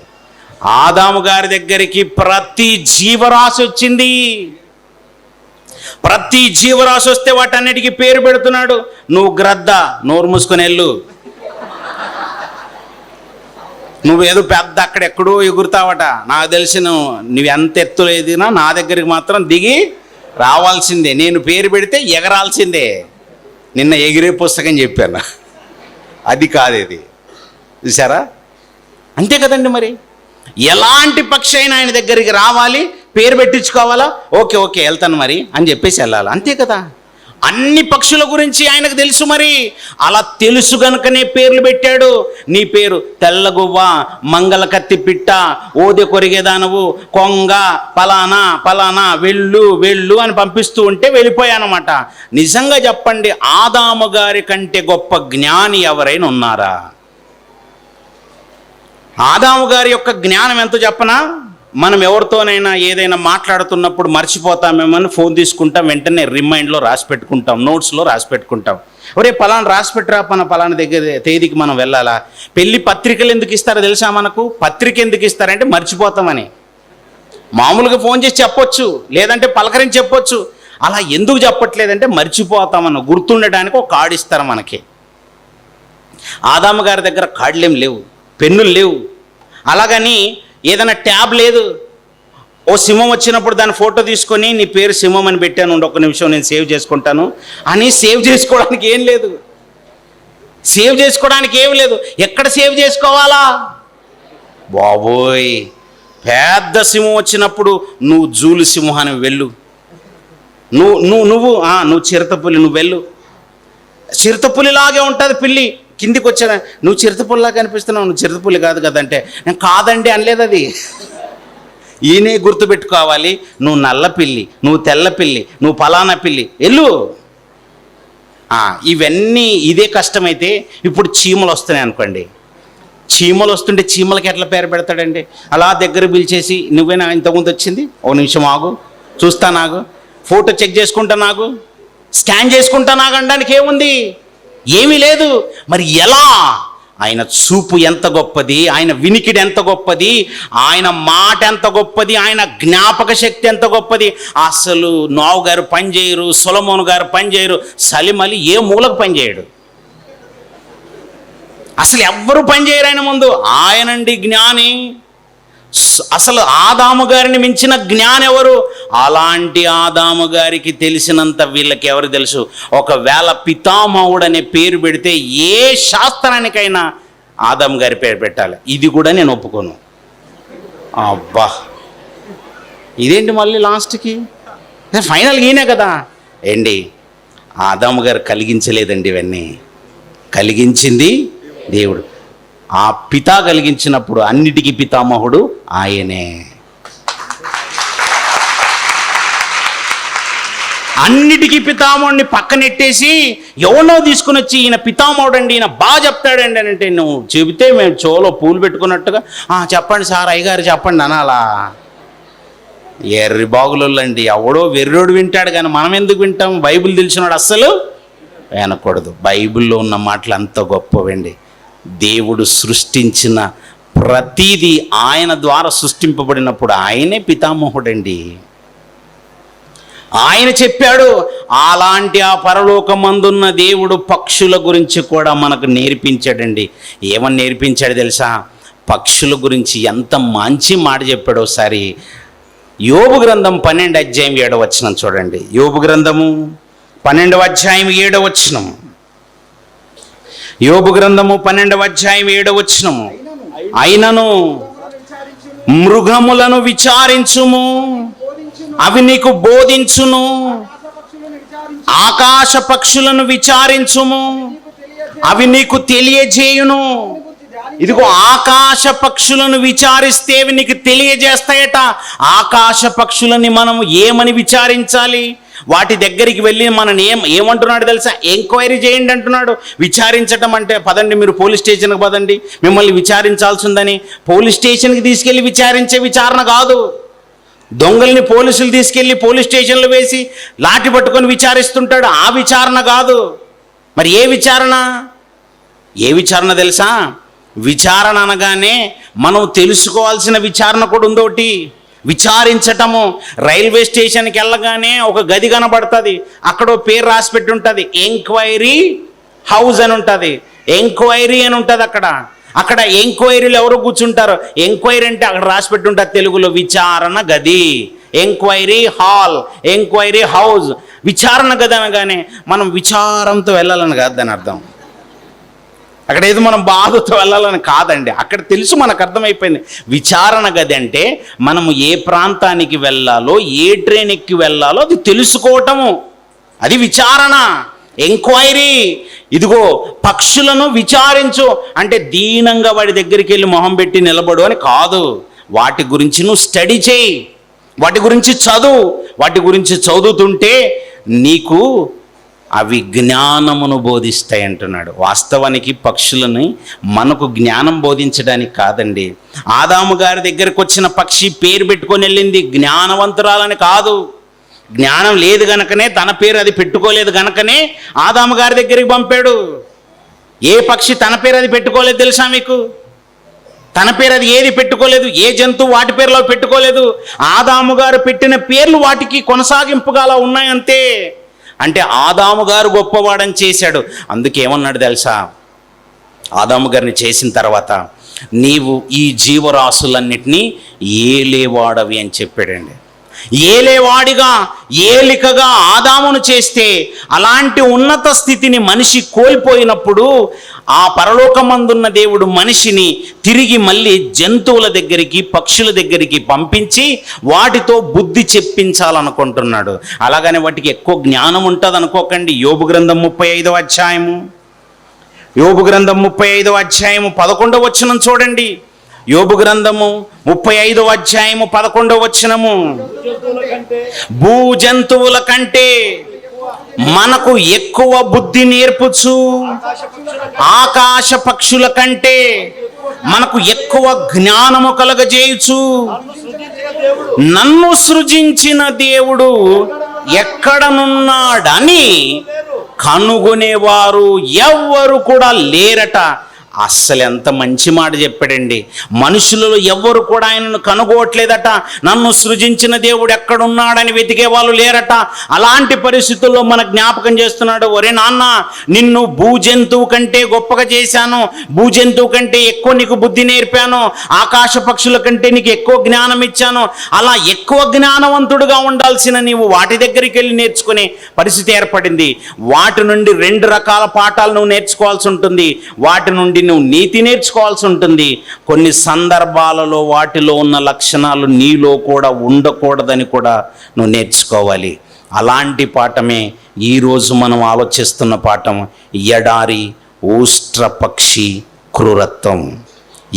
ఆదాము గారి దగ్గరికి ప్రతి జీవరాశి వచ్చింది. ప్రతి జీవరాశి వస్తే వాటన్నిటికీ పేరు పెడుతున్నాడు. నువ్వు గ్రద్ద, నోరు మూసుకొని వెళ్ళు. నువ్వేదో పెద్ద అక్కడెక్కడో ఎగురుతావట. నాకు తెలిసిన నువ్వు ఎంత ఎత్తులో ఎదిగినా నా దగ్గరికి మాత్రం దిగి రావాల్సిందే. నేను పేరు పెడితే ఎగరాల్సిందే. నిన్న ఎగిరే పుస్తకం చెప్పాను, అది కాదు ఇది. చూసారా? అంతే కదండి. మరి ఎలాంటి పక్షి అయినా ఆయన దగ్గరికి రావాలి, పేరు పెట్టించుకోవాలా, ఓకే వెళ్తాను మరి అని చెప్పేసి వెళ్ళాలి. అంతే కదా. అన్ని పక్షుల గురించి ఆయనకు తెలుసు. మరి అలా తెలుసు గనుకనే పేర్లు పెట్టాడు. నీ పేరు తెల్లగువ్వ, మంగళ కత్తి పిట్ట, ఓదె కొరిగేదానవు, కొంగ, పలానా పలానా, వెళ్ళు వెళ్ళు అని పంపిస్తూ ఉంటే వెళ్ళిపోయానమాట. నిజంగా చెప్పండి, ఆదాము గారి కంటే గొప్ప జ్ఞాని ఎవరైనా ఉన్నారా? ఆదాము గారి యొక్క జ్ఞానం ఎంతో చెప్పనా? మనం ఎవరితోనైనా ఏదైనా మాట్లాడుతున్నప్పుడు మర్చిపోతామేమని ఫోన్ తీసుకుంటాం, వెంటనే రిమైండ్లో రాసి పెట్టుకుంటాం, నోట్స్లో రాసి పెట్టుకుంటాం. ఒరే పలానా రాసి పెట్టురా, పలానా దగ్గర తేదీకి మనం వెళ్ళాలా. పెళ్లి పత్రికలు ఎందుకు ఇస్తారో తెలుసా? మనకు పత్రిక ఎందుకు ఇస్తారంటే మర్చిపోతామని. మామూలుగా ఫోన్ చేసి చెప్పొచ్చు, లేదంటే పలకరించి చెప్పొచ్చు. అలా ఎందుకు చెప్పట్లేదంటే మర్చిపోతామన్న గుర్తుండడానికి ఒక కార్డు ఇస్తారు మనకి. ఆదాము గారి దగ్గర కార్డులేం లేవు, పెన్నులు లేవు. అలాగని ఏదైనా ట్యాబ్ లేదు. ఓ సింహం వచ్చినప్పుడు దాని ఫోటో తీసుకొని నీ పేరు సింహం అని పెట్టాను, ఒక్క నిమిషం నేను సేవ్ చేసుకుంటాను అని సేవ్ చేసుకోవడానికి ఏం లేదు. సేవ్ చేసుకోవడానికి ఏం లేదు. ఎక్కడ సేవ్ చేసుకోవాలా? బాబోయ్, పెద్ద సింహం వచ్చినప్పుడు నువ్వు జూలు సింహాన్ని వెళ్ళు, నువ్వు చిరుతపులి, నువ్వు వెళ్ళు. చిరుతపులిలాగే ఉంటుంది పిల్లి. కిందికి వచ్చాను, నువ్వు చిరుతపుల్లాగా కనిపిస్తున్నావు, నువ్వు చిరుతపుల్లి కాదు కదంటే, నేను కాదండి అనలేదు. అది ఈయనే గుర్తుపెట్టుకోవాలి. నువ్వు నల్ల పిల్లి, నువ్వు తెల్ల పిల్లి, నువ్వు పలానా పిల్లి, వెళ్ళు. ఇవన్నీ ఇదే కష్టమైతే ఇప్పుడు చీమలు వస్తున్నాయి అనుకోండి. చీమలు వస్తుంటే చీమలకి ఎట్లా పేరు పెడతాడండి? అలా దగ్గర పిలిచేసి, నువ్వేనా ఇంతకుముందు వచ్చింది, ఓ నిమిషం ఆగు, చూస్తా, నాగు ఫోటో చెక్ చేసుకుంటా, నాగు స్కాన్ చేసుకుంటా, నాగు అనడానికి ఏముంది? ఏమీ లేదు. మరి ఎలా? ఆయన చూపు ఎంత గొప్పది, ఆయన వినికిడి ఎంత గొప్పది, ఆయన మాట ఎంత గొప్పది, ఆయన జ్ఞాపక శక్తి ఎంత గొప్పది. అసలు నోవు గారు పనిచేయరు, సొలొమోను గారు పనిచేయరు, సలిమలి ఏ మూలకు పనిచేయడు, అసలు ఎవ్వరూ పనిచేయరు ఆయన ముందు. ఆయనండి జ్ఞాని. అసలు ఆదాము గారిని మించిన జ్ఞాని ఎవరు? అలాంటి ఆదాము గారికి తెలిసినంత వీళ్ళకి ఎవరు తెలుసు? ఒకవేళ పితామహుడు అనే పేరు పెడితే ఏ శాస్త్రానికైనా ఆదాము గారి పేరు పెట్టాలి. ఇది కూడా నేను ఒప్పుకోను. అబ్బా, ఇదేంటి మళ్ళీ లాస్ట్కి ఫైనల్గా ఈయనే కదా ఏంటి? ఆదాము గారు కలిగించలేదండి, ఇవన్నీ కలిగించింది దేవుడు. ఆ పితా కలిగించినప్పుడు అన్నిటికీ పితామహుడు ఆయనే. అన్నిటికీ పితామహుడిని పక్కనెట్టేసి ఎవరినో తీసుకుని వచ్చి ఈయన పితామహుడు అండి, ఈయన బాగా చెప్తాడండి అని అంటే, నువ్వు చెబితే మేము చెవులో పూలు పెట్టుకున్నట్టుగా చెప్పండి సార్, అయ్యగారు చెప్పండి అనాలా? ఎర్రి బాగులండి, ఎవడో వెర్రోడు వింటాడు కానీ మనం ఎందుకు వింటాం? బైబిల్ తెలిసినాడు అస్సలు వినకూడదు. బైబిల్లో ఉన్న మాటలు అంత గొప్పవండి. దేవుడు సృష్టించిన ప్రతిదీ ఆయన ద్వారా సృష్టింపబడినప్పుడు ఆయనే పితామహుడండి. ఆయన చెప్పాడు. అలాంటి ఆ పరలోకమందున్న దేవుడు పక్షుల గురించి కూడా మనకు నేర్పించాడండి. ఏమని నేర్పించాడు తెలుసా? పక్షుల గురించి ఎంత మంచి మాట చెప్పాడు. ఒకసారి యోబు గ్రంథం 12:7 చూడండి. యోబు గ్రంథము 12:7. యోబు గ్రంథము 12:7. అయినను మృగములను విచారించుము, అవి నీకు బోధించును. ఆకాశ పక్షులను విచారించుము, అవి నీకు తెలియజేయును. ఇదిగో ఆకాశ పక్షులను విచారిస్తే అవి నీకు తెలియజేస్తాయట. ఆకాశ పక్షులని మనం ఏమని విచారించాలి? వాటి దగ్గరికి వెళ్ళి మనం ఏమంటున్నాడు తెలుసా? ఎంక్వైరీ చేయండి అంటున్నాడు. విచారించటం అంటే పదండి మీరు పోలీస్ స్టేషన్కి పదండి, మిమ్మల్ని విచారించాల్సిందని. పోలీస్ స్టేషన్కి తీసుకెళ్ళి విచారించే విచారణ కాదు. దొంగల్ని పోలీసులు తీసుకెళ్ళి పోలీస్ స్టేషన్లో వేసి లాఠీ పట్టుకొని విచారిస్తుంటాడు, ఆ విచారణ కాదు. మరి ఏ విచారణ? ఏ విచారణ తెలుసా? విచారణ అనగానే మనం తెలుసుకోవాల్సిన విచారణ కూడా ఉందోటి. విచారించటము. రైల్వే స్టేషన్కి వెళ్ళగానే ఒక గది కనబడుతుంది, అక్కడ పేరు రాసి పెట్టి ఉంటుంది, ఎంక్వైరీ హౌస్ అని ఉంటుంది, ఎంక్వైరీ అని ఉంటుంది. అక్కడ ఎంక్వైరీలు ఎవరు కూర్చుంటారు? ఎంక్వైరీ అంటే అక్కడ రాసి పెట్టి ఉంటుంది తెలుగులో విచారణ గది, ఎంక్వైరీ హాల్, ఎంక్వైరీ హౌస్. విచారణ గది అనగానే మనం విచారంతో వెళ్ళాలని కాదు దాని అర్థం. అక్కడ ఏదో మనం బాధతో వెళ్ళాలని కాదండి. అక్కడ తెలుసు, మనకు అర్థమైపోయింది. విచారణ గది అంటే మనము ఏ ప్రాంతానికి వెళ్ళాలో, ఏ ట్రైన్ ఎక్కి వెళ్ళాలో అది తెలుసుకోవటము. అది విచారణ, ఎంక్వైరీ. ఇదిగో పక్షులను విచారించు అంటే దీనంగా వాడి దగ్గరికి వెళ్ళి మొహం పెట్టి నిలబడు అని కాదు. వాటి గురించి నువ్వు స్టడీ చేయి, వాటి గురించి చదువు. వాటి గురించి చదువుతుంటే నీకు అవి జ్ఞానమును బోధిస్తాయి అంటున్నాడు. వాస్తవానికి పక్షులని మనకు జ్ఞానం బోధించడానికి కాదండి. ఆదాము గారి దగ్గరకు వచ్చిన పక్షి పేరు పెట్టుకొని వెళ్ళింది జ్ఞానవంతురాలని కాదు. జ్ఞానం లేదు గనకనే, తన పేరు అది పెట్టుకోలేదు గనకనే ఆదాము గారి దగ్గరికి పంపాడు. ఏ పక్షి తన పేరు అది పెట్టుకోలేదు తెలుసా మీకు? తన పేరు అది ఏది పెట్టుకోలేదు. ఏ జంతువు వాటి పేరులో పెట్టుకోలేదు. ఆదాము గారు పెట్టిన పేర్లు వాటికి కొనసాగింపుగా అలా ఉన్నాయంతే. అంటే ఆదాము గారు గొప్పవాడని చేశాడు. అందుకేమన్నాడు తెలుసా? ఆదాము గారిని చేసిన తర్వాత నీవు ఈ జీవరాశులన్నిటినీ ఏలేవాడవి అని చెప్పాడండి. ఏలేవాడిగా, ఏలికగా ఆదామును చేస్తే అలాంటి ఉన్నత స్థితిని మనిషి కోల్పోయినప్పుడు ఆ పరలోకమందున్న దేవుడు మనిషిని తిరిగి మళ్ళీ జంతువుల దగ్గరికి, పక్షుల దగ్గరికి పంపించి వాటితో బుద్ధి చెప్పించాలనుకుంటున్నాడు. అలాగని వాటికి ఎక్కువ జ్ఞానం ఉంటుంది అనుకోకండి. యోబు గ్రంథం 35వ అధ్యాయము, యోబు గ్రంథం 35వ అధ్యాయము 11వ వచనం చూడండి. యోబు గ్రంథము 35వ అధ్యాయము 11వ వచనము, భూజంతువుల కంటే మనకు ఎక్కువ బుద్ధి నేర్పుచు, ఆకాశ పక్షుల కంటే మనకు ఎక్కువ జ్ఞానము కలగజేయుచు, నన్ను సృజించిన దేవుడు ఎక్కడనున్నాడని కనుగొనేవారు ఎవ్వరు కూడా లేరట. అస్సలు ఎంత మంచి మాట చెప్పాడండి. మనుషులలో ఎవ్వరు కూడా ఆయనను కనుగోట్లేదట. నన్ను సృజించిన దేవుడు ఎక్కడున్నాడని వెతికే వాళ్ళు లేరట. అలాంటి పరిస్థితుల్లో మన జ్ఞాపకం చేస్తున్నాడు, ఒరే నాన్న, నిన్ను భూజంతువు కంటే గొప్పగా చేశాను, భూజంతువు కంటే ఎక్కువ నీకు బుద్ధి నేర్పాను, ఆకాశ పక్షుల కంటే నీకు ఎక్కువ జ్ఞానం ఇచ్చాను. అలా ఎక్కువ జ్ఞానవంతుడుగా ఉండాల్సిన నీవు వాటి దగ్గరికి వెళ్ళి నేర్చుకునే పరిస్థితి ఏర్పడింది. వాటి నుండి 2 రకాల పాఠాలు నువ్వు నేర్చుకోవాల్సి ఉంటుంది. వాటి నుండి నువ్వు నీతి నేర్చుకోవాల్సి ఉంటుంది. కొన్ని సందర్భాలలో వాటిలో ఉన్న లక్షణాలు నీలో కూడా ఉండకూడదని కూడా నువ్వు నేర్చుకోవాలి. అలాంటి పాఠమే ఈరోజు మనం ఆలోచిస్తున్న పాఠం, ఎడారి ఊష్ట్ర పక్షి క్రూరత్వం.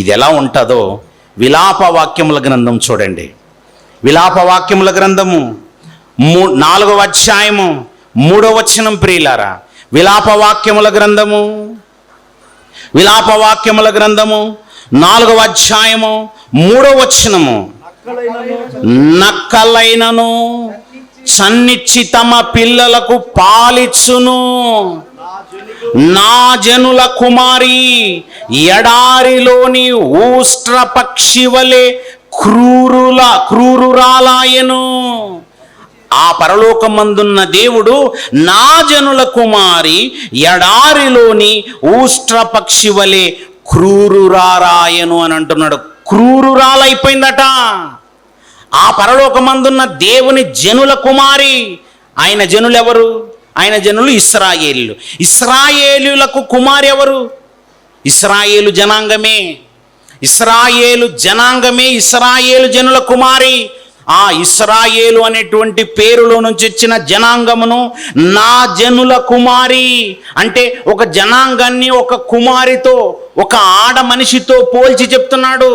ఇది ఎలా ఉంటుందో విలాప వాక్యముల గ్రంథం చూడండి. విలాప వాక్యముల గ్రంథము 4వ అధ్యాయము 3వ వచనం. ప్రియులారా, విలాప వాక్యముల గ్రంథము 4వ అధ్యాయము 3వ వచనము, నక్కలైనను చన్నిచ్చి తమ పిల్లలకు పాలిచ్చును నా జనుల కుమారి ఎడారిలోని ఊష్ట్ర పక్షి వలె క్రూరురాలాయను. ఆ పరలోకమందున్న దేవుడు నా జనుల కుమారి ఎడారిలోని ఊష్ట్ర పక్షి వలె క్రూరురారాయను అని అంటున్నాడు. క్రూరురాలైపోయిందట. ఆ పరలోకమందున్న దేవుని జనుల కుమారి. ఆయన జనులు ఎవరు? ఆయన జనులు ఇశ్రాయేలీయులు. ఇశ్రాయేలీయులకు కుమారి ఎవరు? ఇశ్రాయేలు జనాంగమే. ఇశ్రాయేలు జనాంగమే ఇశ్రాయేలు జనుల కుమారి. ఆ ఇశ్రాయేలు అనేటువంటి పేరులో నుంచి వచ్చిన జనాంగమును నా జనుల కుమారి అంటే ఒక జనాంగాన్ని ఒక కుమారితో, ఒక ఆడ మనిషితో పోల్చి చెప్తున్నాడు.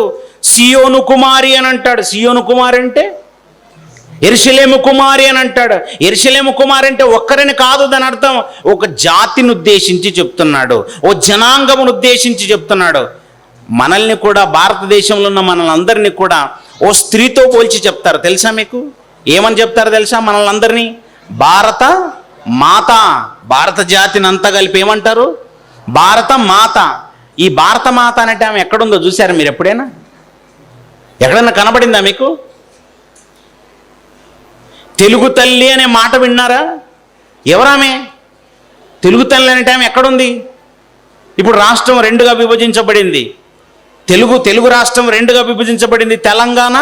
సియోను కుమారి అని అంటాడు. సియోను కుమారి అంటే యెరూషలేము కుమారి అని అంటాడు. యెరూషలేము కుమారి అంటే ఒక్కరిని కాదు, దాని అర్థం ఒక జాతిని ఉద్దేశించి చెప్తున్నాడు, ఓ జనాంగమును ఉద్దేశించి చెప్తున్నాడు. మనల్ని కూడా, భారతదేశంలో ఉన్న మనల్ని అందరినీ కూడా ఓ స్త్రీతో పోల్చి చెప్తారు. తెలుసా మీకు? ఏమని చెప్తారు తెలుసా? మనల్ని అందరినీ భారత మాత, భారత జాతిని అంతా కలిపి ఏమంటారు? భారత మాత. ఈ భారత మాత అంటే ఆమె ఎక్కడుందో చూసారా మీరు ఎప్పుడైనా? ఎక్కడైనా కనబడిందా మీకు? తెలుగు తల్లి అనే మాట విన్నారా? ఎవరామె? తెలుగు తల్లి అంటే ఆమె ఎక్కడుంది? ఇప్పుడు రాష్ట్రం 2గా విభజించబడింది. తెలుగు రాష్ట్రం 2గా విభజించబడింది. తెలంగాణ,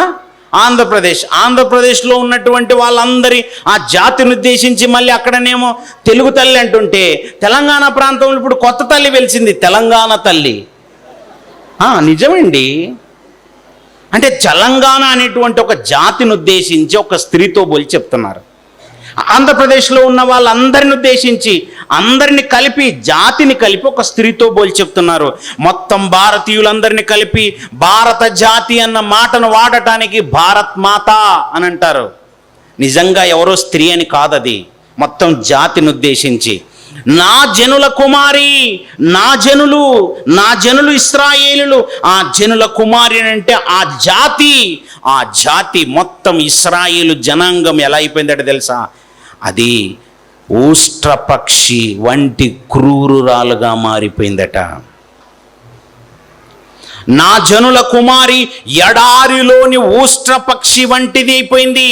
ఆంధ్రప్రదేశ్. ఆంధ్రప్రదేశ్లో ఉన్నటువంటి వాళ్ళందరి ఆ జాతిని ఉద్దేశించి మళ్ళీ అక్కడనేమో తెలుగు తల్లి అంటుంటే, తెలంగాణ ప్రాంతంలో ఇప్పుడు కొత్త తల్లి వెలిసింది, తెలంగాణ తల్లి. నిజమండి. అంటే తెలంగాణ అనేటువంటి ఒక జాతిని ఉద్దేశించి ఒక స్త్రీతో పోల్చి చెప్తున్నారు. ఆంధ్రప్రదేశ్లో ఉన్న వాళ్ళందరిని ఉద్దేశించి అందరిని కలిపి, జాతిని కలిపి ఒక స్త్రీతో పోల్చి చెప్తున్నారు. మొత్తం భారతీయులందరినీ కలిపి భారత జాతి అన్న మాటను వాడటానికి భారత్ మాత అని అంటారు. నిజంగా ఎవరో స్త్రీ అని కాదది, మొత్తం జాతిని ఉద్దేశించి. నా జనుల కుమారి, నా జనులు ఇశ్రాయేలులు, ఆ జనుల కుమారి అంటే ఆ జాతి మొత్తం ఇశ్రాయేలు జనాంగం ఎలా అయిపోయిందట తెలుసా? అది ఊష్ట్రపక్షి వంటి క్రూరురాలుగా మారిపోయిందట. నా జనుల కుమారి ఎడారిలోని ఊష్ట్రపక్షి వంటిది అయిపోయింది.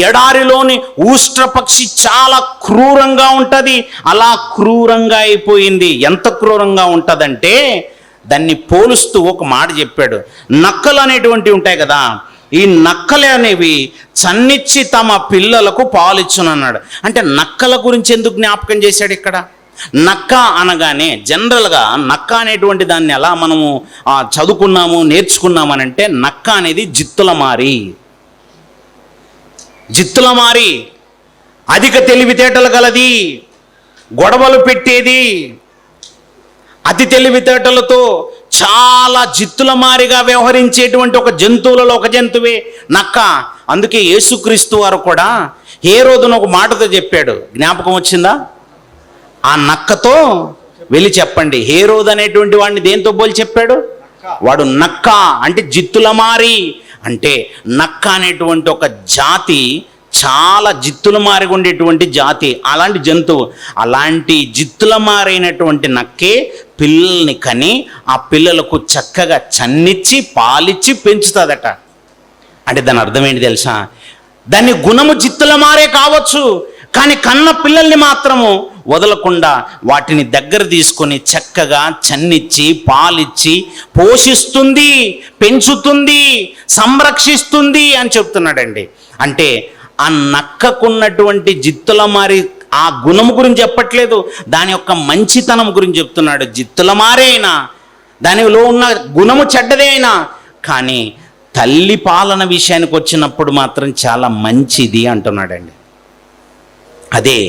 ఎడారిలోని ఊష్ట్రపక్షి చాలా క్రూరంగా ఉంటుంది, అలా క్రూరంగా అయిపోయింది. ఎంత క్రూరంగా ఉంటుందంటే దాన్ని పోలుస్తూ ఒక మాట చెప్పాడు. నక్కలు అనేటువంటివి ఉంటాయి కదా, ఈ నక్కలే అనేవి చన్నిచ్చి తమ పిల్లలకు పాలిచ్చునన్నాడు. అంటే నక్కల గురించి ఎందుకు జ్ఞాపకం చేశాడు ఇక్కడ? నక్క అనగానే జనరల్గా నక్క అనేటువంటి దాన్ని ఎలా మనము చదువుకున్నాము, నేర్చుకున్నామనంటే నక్క అనేది జిత్తులమారి, అధిక తెలివితేటలు గలది, గొడవలు పెట్టేది, అతి తెలివితేటలతో చాలా జిత్తులమారిగా వ్యవహరించేటువంటి ఒక జంతువులలో ఒక జంతువే నక్క. అందుకే యేసుక్రీస్తు వారు కూడా హేరోదును ఒక మాటతో చెప్పాడు, జ్ఞాపకం వచ్చిందా? ఆ నక్కతో వెళ్ళి చెప్పండి. హేరోదు అనేటువంటి వాడిని దేంతో పోలి చెప్పాడు? వాడు నక్క అంటే జిత్తులమారి. అంటే నక్క అనేటువంటి ఒక జాతి చాలా జిత్తులమారిగా ఉండేటువంటి జాతి, అలాంటి జంతువు. అలాంటి జిత్తులమారైనటువంటి నక్కే పిల్లల్ని కని ఆ పిల్లలకు చక్కగా చన్నిచ్చి పాలిచ్చి పెంచుతుందట. అంటే దాని అర్థం ఏంటి తెలుసా? దాని గుణము జిత్తులమారే కావచ్చు, కానీ కన్న పిల్లల్ని మాత్రము వదలకుండా వాటిని దగ్గర తీసుకొని చక్కగా చన్నిచ్చి పాలిచ్చి పోషిస్తుంది, పెంచుతుంది, సంరక్షిస్తుంది అని చెప్తున్నాడండి. అంటే ఆ నక్కకున్నటువంటి జిత్తులమారి ఆ గుణము గురించి చెప్పట్లేదు, దాని యొక్క మంచితనం గురించి చెప్తున్నాడు. జిత్తులమారే అయినా, దానిలో ఉన్న గుణము చెడ్డదే అయినా, కానీ తల్లి పాలన విషయానికి వచ్చినప్పుడు మాత్రం చాలా మంచిది అంటున్నాడండి. అదే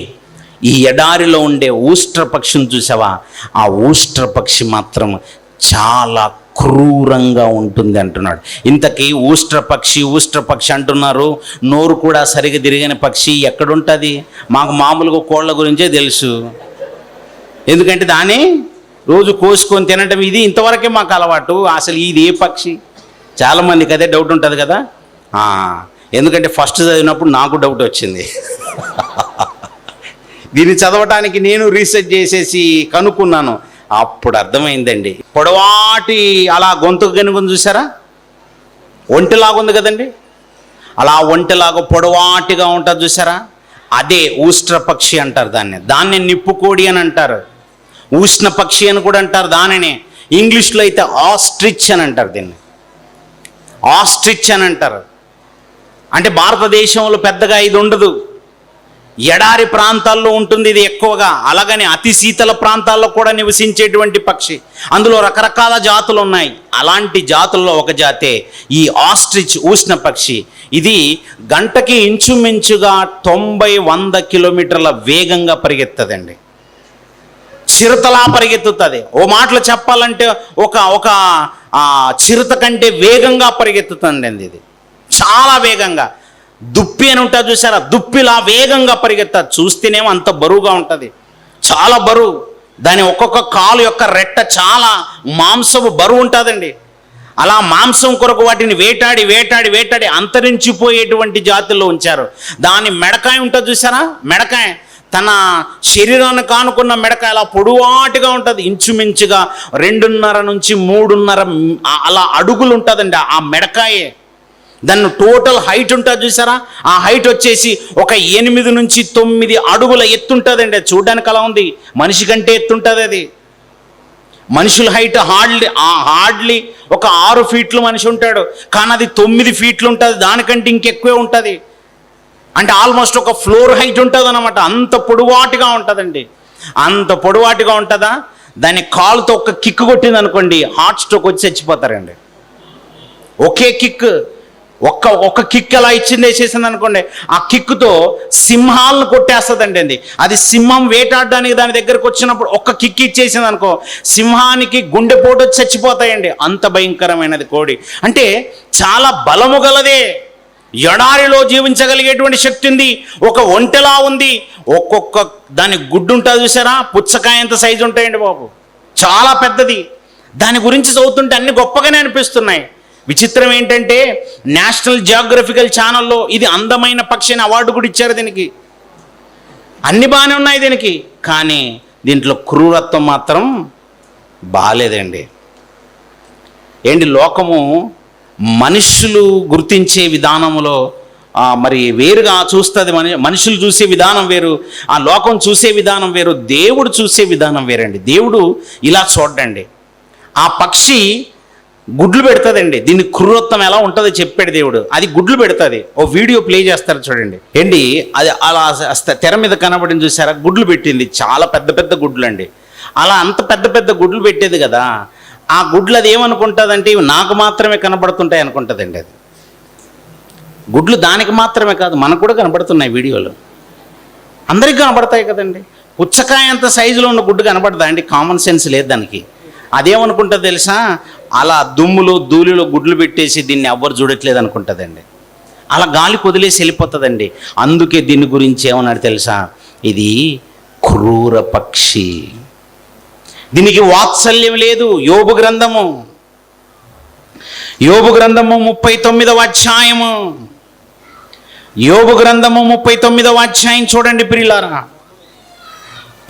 ఈ ఎడారిలో ఉండే ఊష్ట్రపక్షిని చూసావా? ఆ ఊష్ట్రపక్షి మాత్రం చాలా క్రూరంగా ఉంటుంది అంటున్నాడు. ఇంతకీ ఊష్ట్రపక్షి అంటున్నారు, నోరు కూడా సరిగా తిరిగిన పక్షి ఎక్కడుంటుంది? మాకు మామూలుగా కోళ్ళ గురించే తెలుసు, ఎందుకంటే దాన్ని రోజు కోసుకొని తినటం ఇది ఇంతవరకే మాకు అలవాటు. అసలు ఇది ఏ పక్షి? చాలామందికి అదే డౌట్ ఉంటుంది కదా. ఎందుకంటే ఫస్ట్ చదివినప్పుడు నాకు డౌట్ వచ్చింది. దీన్ని చదవటానికి నేను రీసెర్చ్ చేసేసి కనుక్కున్నాను, అప్పుడు అర్థమైందండి. పొడవాటి అలా గొంతు కనుగొని చూసారా? ఒంటిలాగుంది కదండి, అలా ఒంటిలాగా పొడవాటిగా ఉంటుంది చూసారా? అదే ఊష్ట్రపక్షి అంటారు దాన్ని నిప్పుకోడి అని అంటారు, ఉష్ణ పక్షి అని కూడా అంటారు దానినే. ఇంగ్లీష్లో అయితే ఆస్ట్రిచ్ అని అంటారు, దీన్ని ఆస్ట్రిచ్ అని అంటారు. అంటే భారతదేశంలో పెద్దగా ఇది ఉండదు, ఎడారి ప్రాంతాల్లో ఉంటుంది ఇది ఎక్కువగా. అలాగని అతి శీతల ప్రాంతాల్లో కూడా నివసించేటువంటి పక్షి. అందులో రకరకాల జాతులు ఉన్నాయి. అలాంటి జాతుల్లో ఒక జాతే ఈ ఆస్ట్రిచ్ ఉష్ణ పక్షి. ఇది గంటకి ఇంచుమించుగా 90-100 కిలోమీటర్ల వేగంగా పరిగెత్తదండి. చిరుతలా పరిగెత్తుతుంది. ఓ మాటలో చెప్పాలంటే ఒక చిరుత కంటే వేగంగా పరిగెత్తుతుందండి ఇది, చాలా వేగంగా. దుప్పి అని ఉంటుంది చూసారా? దుప్పిలా వేగంగా పరిగెత్తదు. చూస్తేనేమో అంత బరువుగా ఉంటుంది, చాలా బరువు. దాని ఒక్కొక్క కాలు యొక్క రెట్ట చాలా మాంసపు బరువు ఉంటుందండి. అలా మాంసం కొరకు వాటిని వేటాడి అంతరించిపోయేటువంటి జాతుల్లో ఉంచారు. దాని మెడకాయ ఉంటుంది చూసారా? మెడకాయ, తన శరీరాన్ని కానుకున్న మెడకాయ అలా పొడువాటిగా ఉంటుంది. ఇంచుమించుగా 2.5 నుంచి 3.5 అలా అడుగులు ఉంటుందండి ఆ మెడకాయే. దాన్ని టోటల్ హైట్ ఉంటుంది చూసారా? ఆ హైట్ వచ్చేసి ఒక 8 నుంచి 9 అడుగుల ఎత్తుంటుందండి. చూడడానికి అలా ఉంది, మనిషి కంటే ఎత్తుంటుంది అది. మనుషుల హైట్ హార్డ్లీ ఒక 6 ఫీట్లు మనిషి ఉంటాడు, కానీ అది 9 ఫీట్లు ఉంటుంది, దానికంటే ఇంకెక్కువే ఉంటుంది. అంటే ఆల్మోస్ట్ ఒక ఫ్లోర్ హైట్ ఉంటుంది అన్నమాట. అంత పొడవాటిగా ఉంటుందండి. అంత పొడవాటిగా ఉంటుందా? దాని కాలుతో ఒక కిక్ కొట్టింది అనుకోండి, హార్ట్ స్ట్రోక్ వచ్చి చచ్చిపోతారండి. ఒకే కిక్ ఒక్క కిక్ అలా వేసేసింది అనుకోండి, ఆ కిక్కుతో సింహాలను కొట్టేస్తుందండి. అది సింహం వేటాడడానికి దాని దగ్గరకు వచ్చినప్పుడు ఒక్క కిక్ ఇచ్చేసింది అనుకో, సింహానికి గుండెపోటు చచ్చిపోతాయండి. అంత భయంకరమైనది కోడి. అంటే చాలా బలము గలదే, ఎడారిలో జీవించగలిగేటువంటి శక్తి ఉంది, ఒక ఒంటెలా ఉంది. ఒక్కొక్క దాని గుడ్డు ఉంటుంది చూసారా, పుచ్చకాయ ఎంత సైజు ఉంటాయండి బాబు, చాలా పెద్దది. దాని గురించి చదువుతుంటే అన్ని గొప్పగానే అనిపిస్తున్నాయి. విచిత్రం ఏంటంటే నేషనల్ జియోగ్రఫికల్ ఛానల్లో ఇది అందమైన పక్షి అని అవార్డు కూడా ఇచ్చారు దీనికి. అన్ని బాగానే ఉన్నాయి దీనికి, కానీ దీంట్లో క్రూరత్వం మాత్రం బాలేదండి. లోకము మనుషులు గుర్తించే విధానంలో మరి వేరుగా చూస్తుంది. మనుషులు చూసే విధానం వేరు, ఆ లోకం చూసే విధానం వేరు, దేవుడు చూసే విధానం వేరండి. దేవుడు ఇలా చూడండి, ఆ పక్షి గుడ్లు పెడుతుందండి. దీని క్రూరత్వం ఎలా ఉంటుందో చెప్పాడు దేవుడు. అది గుడ్లు పెడుతుంది. ఓ వీడియో ప్లే చేస్తారు చూడండి. అది అలా తెర మీద కనబడింది చూసారా, గుడ్లు పెట్టింది. చాలా పెద్ద పెద్ద గుడ్లు అండి. అలా అంత పెద్ద పెద్ద గుడ్లు పెట్టేది కదా, ఆ గుడ్లు అది ఏమనుకుంటుందంటే ఇవి నాకు మాత్రమే కనబడుతుంటాయి అనుకుంటుందండి. అది గుడ్లు దానికి మాత్రమే కాదు, మనకు కూడా కనబడుతున్నాయి వీడియోలు, అందరికీ కనబడతాయి కదండి. పుచ్చకాయ అంత సైజులో ఉన్న గుడ్డు కనబడదా అండి? కామన్ సెన్స్ లేదు దానికి. అదేమనుకుంటుంది తెలుసా, అలా దుమ్ములో ధూళిలో గుడ్లు పెట్టేసి దీన్ని ఎవ్వరు చూడట్లేదు అనుకుంటుందండి. అలా గాలి వదిలేసి వెళ్ళిపోతుందండి. అందుకే దీని గురించి ఏమన్నాడు తెలుసా, ఇది క్రూర పక్షి, దీనికి వాత్సల్యం లేదు. యోబు గ్రంథము 39వ అధ్యాయము, యోబు గ్రంథము 39వ అధ్యాయం చూడండి ప్రియులారా,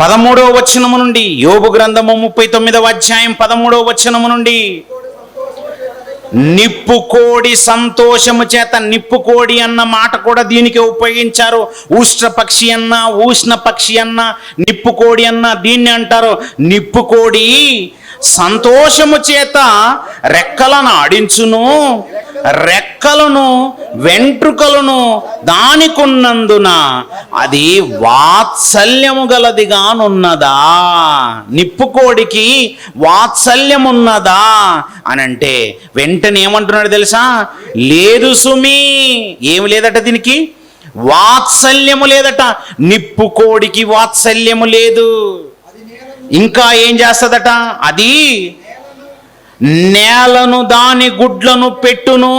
13వ వచనము నుండి. యోబు గ్రంథము 39వ అధ్యాయం 13వ వచనము నుండి. నిప్పుకోడి సంతోషము చేత, నిప్పుకోడి అన్న మాట కూడా దీనికి ఉపయోగించారు. ఉష్ట్ర పక్షి అన్న, ఉష్ణ పక్షి అన్న, నిప్పుకోడి అన్న దీన్ని అంటారు. నిప్పుకోడి సంతోషము చేత రెక్కలను ఆడించును, రెక్కలను వెంట్రుకలను దానికున్నందున అది వాత్సల్యము గలదిగానున్నదా? నిప్పుకోడికి వాత్సల్యమున్నదా అని అంటే వెంటనే ఏమంటున్నాడు తెలుసా, లేదు సుమి. ఏమి లేదట దీనికి? వాత్సల్యము లేదట. నిప్పుకోడికి వాత్సల్యము లేదు. ఇంకా ఏం చేస్తుందట? అది నేలను దాని గుడ్లను పెట్టును,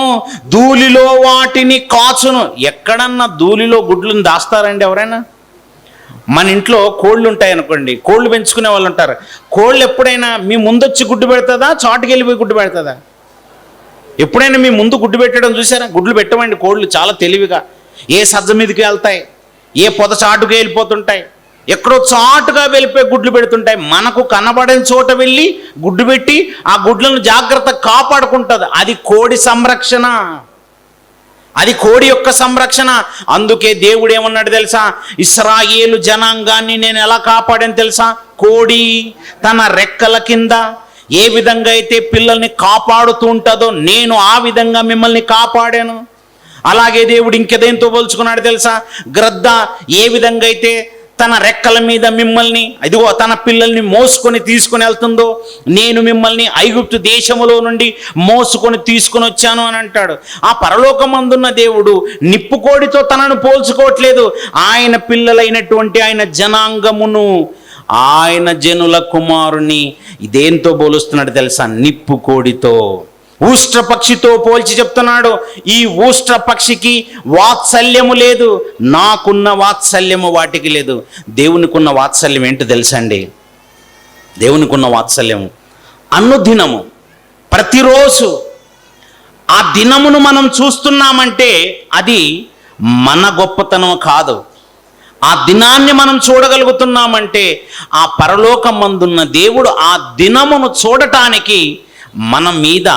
ధూళిలో వాటిని కాచును. ఎక్కడన్నా ధూళిలో గుడ్లను దాస్తారండి ఎవరైనా? మన ఇంట్లో కోళ్ళు ఉంటాయి అనుకోండి, కోళ్ళు పెంచుకునే వాళ్ళు ఉంటారు. కోళ్ళు ఎప్పుడైనా మీ ముందొచ్చి గుడ్డు పెడుతుందా, చాటుకి వెళ్ళిపోయి గుడ్డు పెడుతుందా? ఎప్పుడైనా మీ ముందు గుడ్డు పెట్టడం చూసారా? గుడ్లు పెట్టమండి కోళ్ళు చాలా తెలివిగా. ఏ సజ్జ మీదకి వెళ్తాయి, ఏ పొద చాటుకు వెళ్ళిపోతుంటాయి, ఎక్కడో చాటుగా వెళ్ళిపోయి గుడ్లు పెడుతుంటాయి. మనకు కనబడని చోట వెళ్ళి గుడ్డు పెట్టి ఆ గుడ్లను జాగ్రత్తగా కాపాడుకుంటుంది. అది కోడి సంరక్షణ, అది కోడి యొక్క సంరక్షణ. అందుకే దేవుడు ఏమన్నాడు తెలుసా, ఇశ్రాయేలు జనాంగాన్ని నేను ఎలా కాపాడాను తెలుసా? కోడి తన రెక్కల కింద ఏ విధంగా అయితే పిల్లల్ని కాపాడుతూ ఉంటుందో నేను ఆ విధంగా మిమ్మల్ని కాపాడాను. అలాగే దేవుడు ఇంకేదేంతో పోల్చుకున్నాడు తెలుసా? గ్రద్ద ఏ విధంగా అయితే తన రెక్కల మీద మిమ్మల్ని, అదిగో తన పిల్లల్ని మోసుకొని తీసుకుని వెళ్తుందో, నేను మిమ్మల్ని ఐగుప్తు దేశములో నుండి మోసుకొని తీసుకుని వచ్చాను అని అంటాడు. ఆ పరలోకమందున్న దేవుడు నిప్పుకోడితో తనను పోల్చుకోవట్లేదు. ఆయన పిల్లలైనటువంటి ఆయన జనాంగమును, ఆయన జనుల కుమారుని దేంతో పోలుస్తున్నాడు తెలుసా? నిప్పుకోడితో, ఉష్ట్ర పక్షితో పోల్చి చెప్తున్నాడు. ఈ ఉష్ట్ర పక్షికి వాత్సల్యము లేదు, నాకున్న వాత్సల్యము వాటికి లేదు. దేవునికున్న వాత్సల్యం ఏంటో తెలుసా అండి? దేవునికున్న వాత్సల్యము అనుదినము, ప్రతిరోజు ఆ దినమును మనం చూస్తున్నామంటే అది మన గొప్పతనం కాదు. ఆ దినాన్ని మనం చూడగలుగుతున్నామంటే ఆ పరలోకమందున్న దేవుడు ఆ దినమును చూడటానికి మన మీద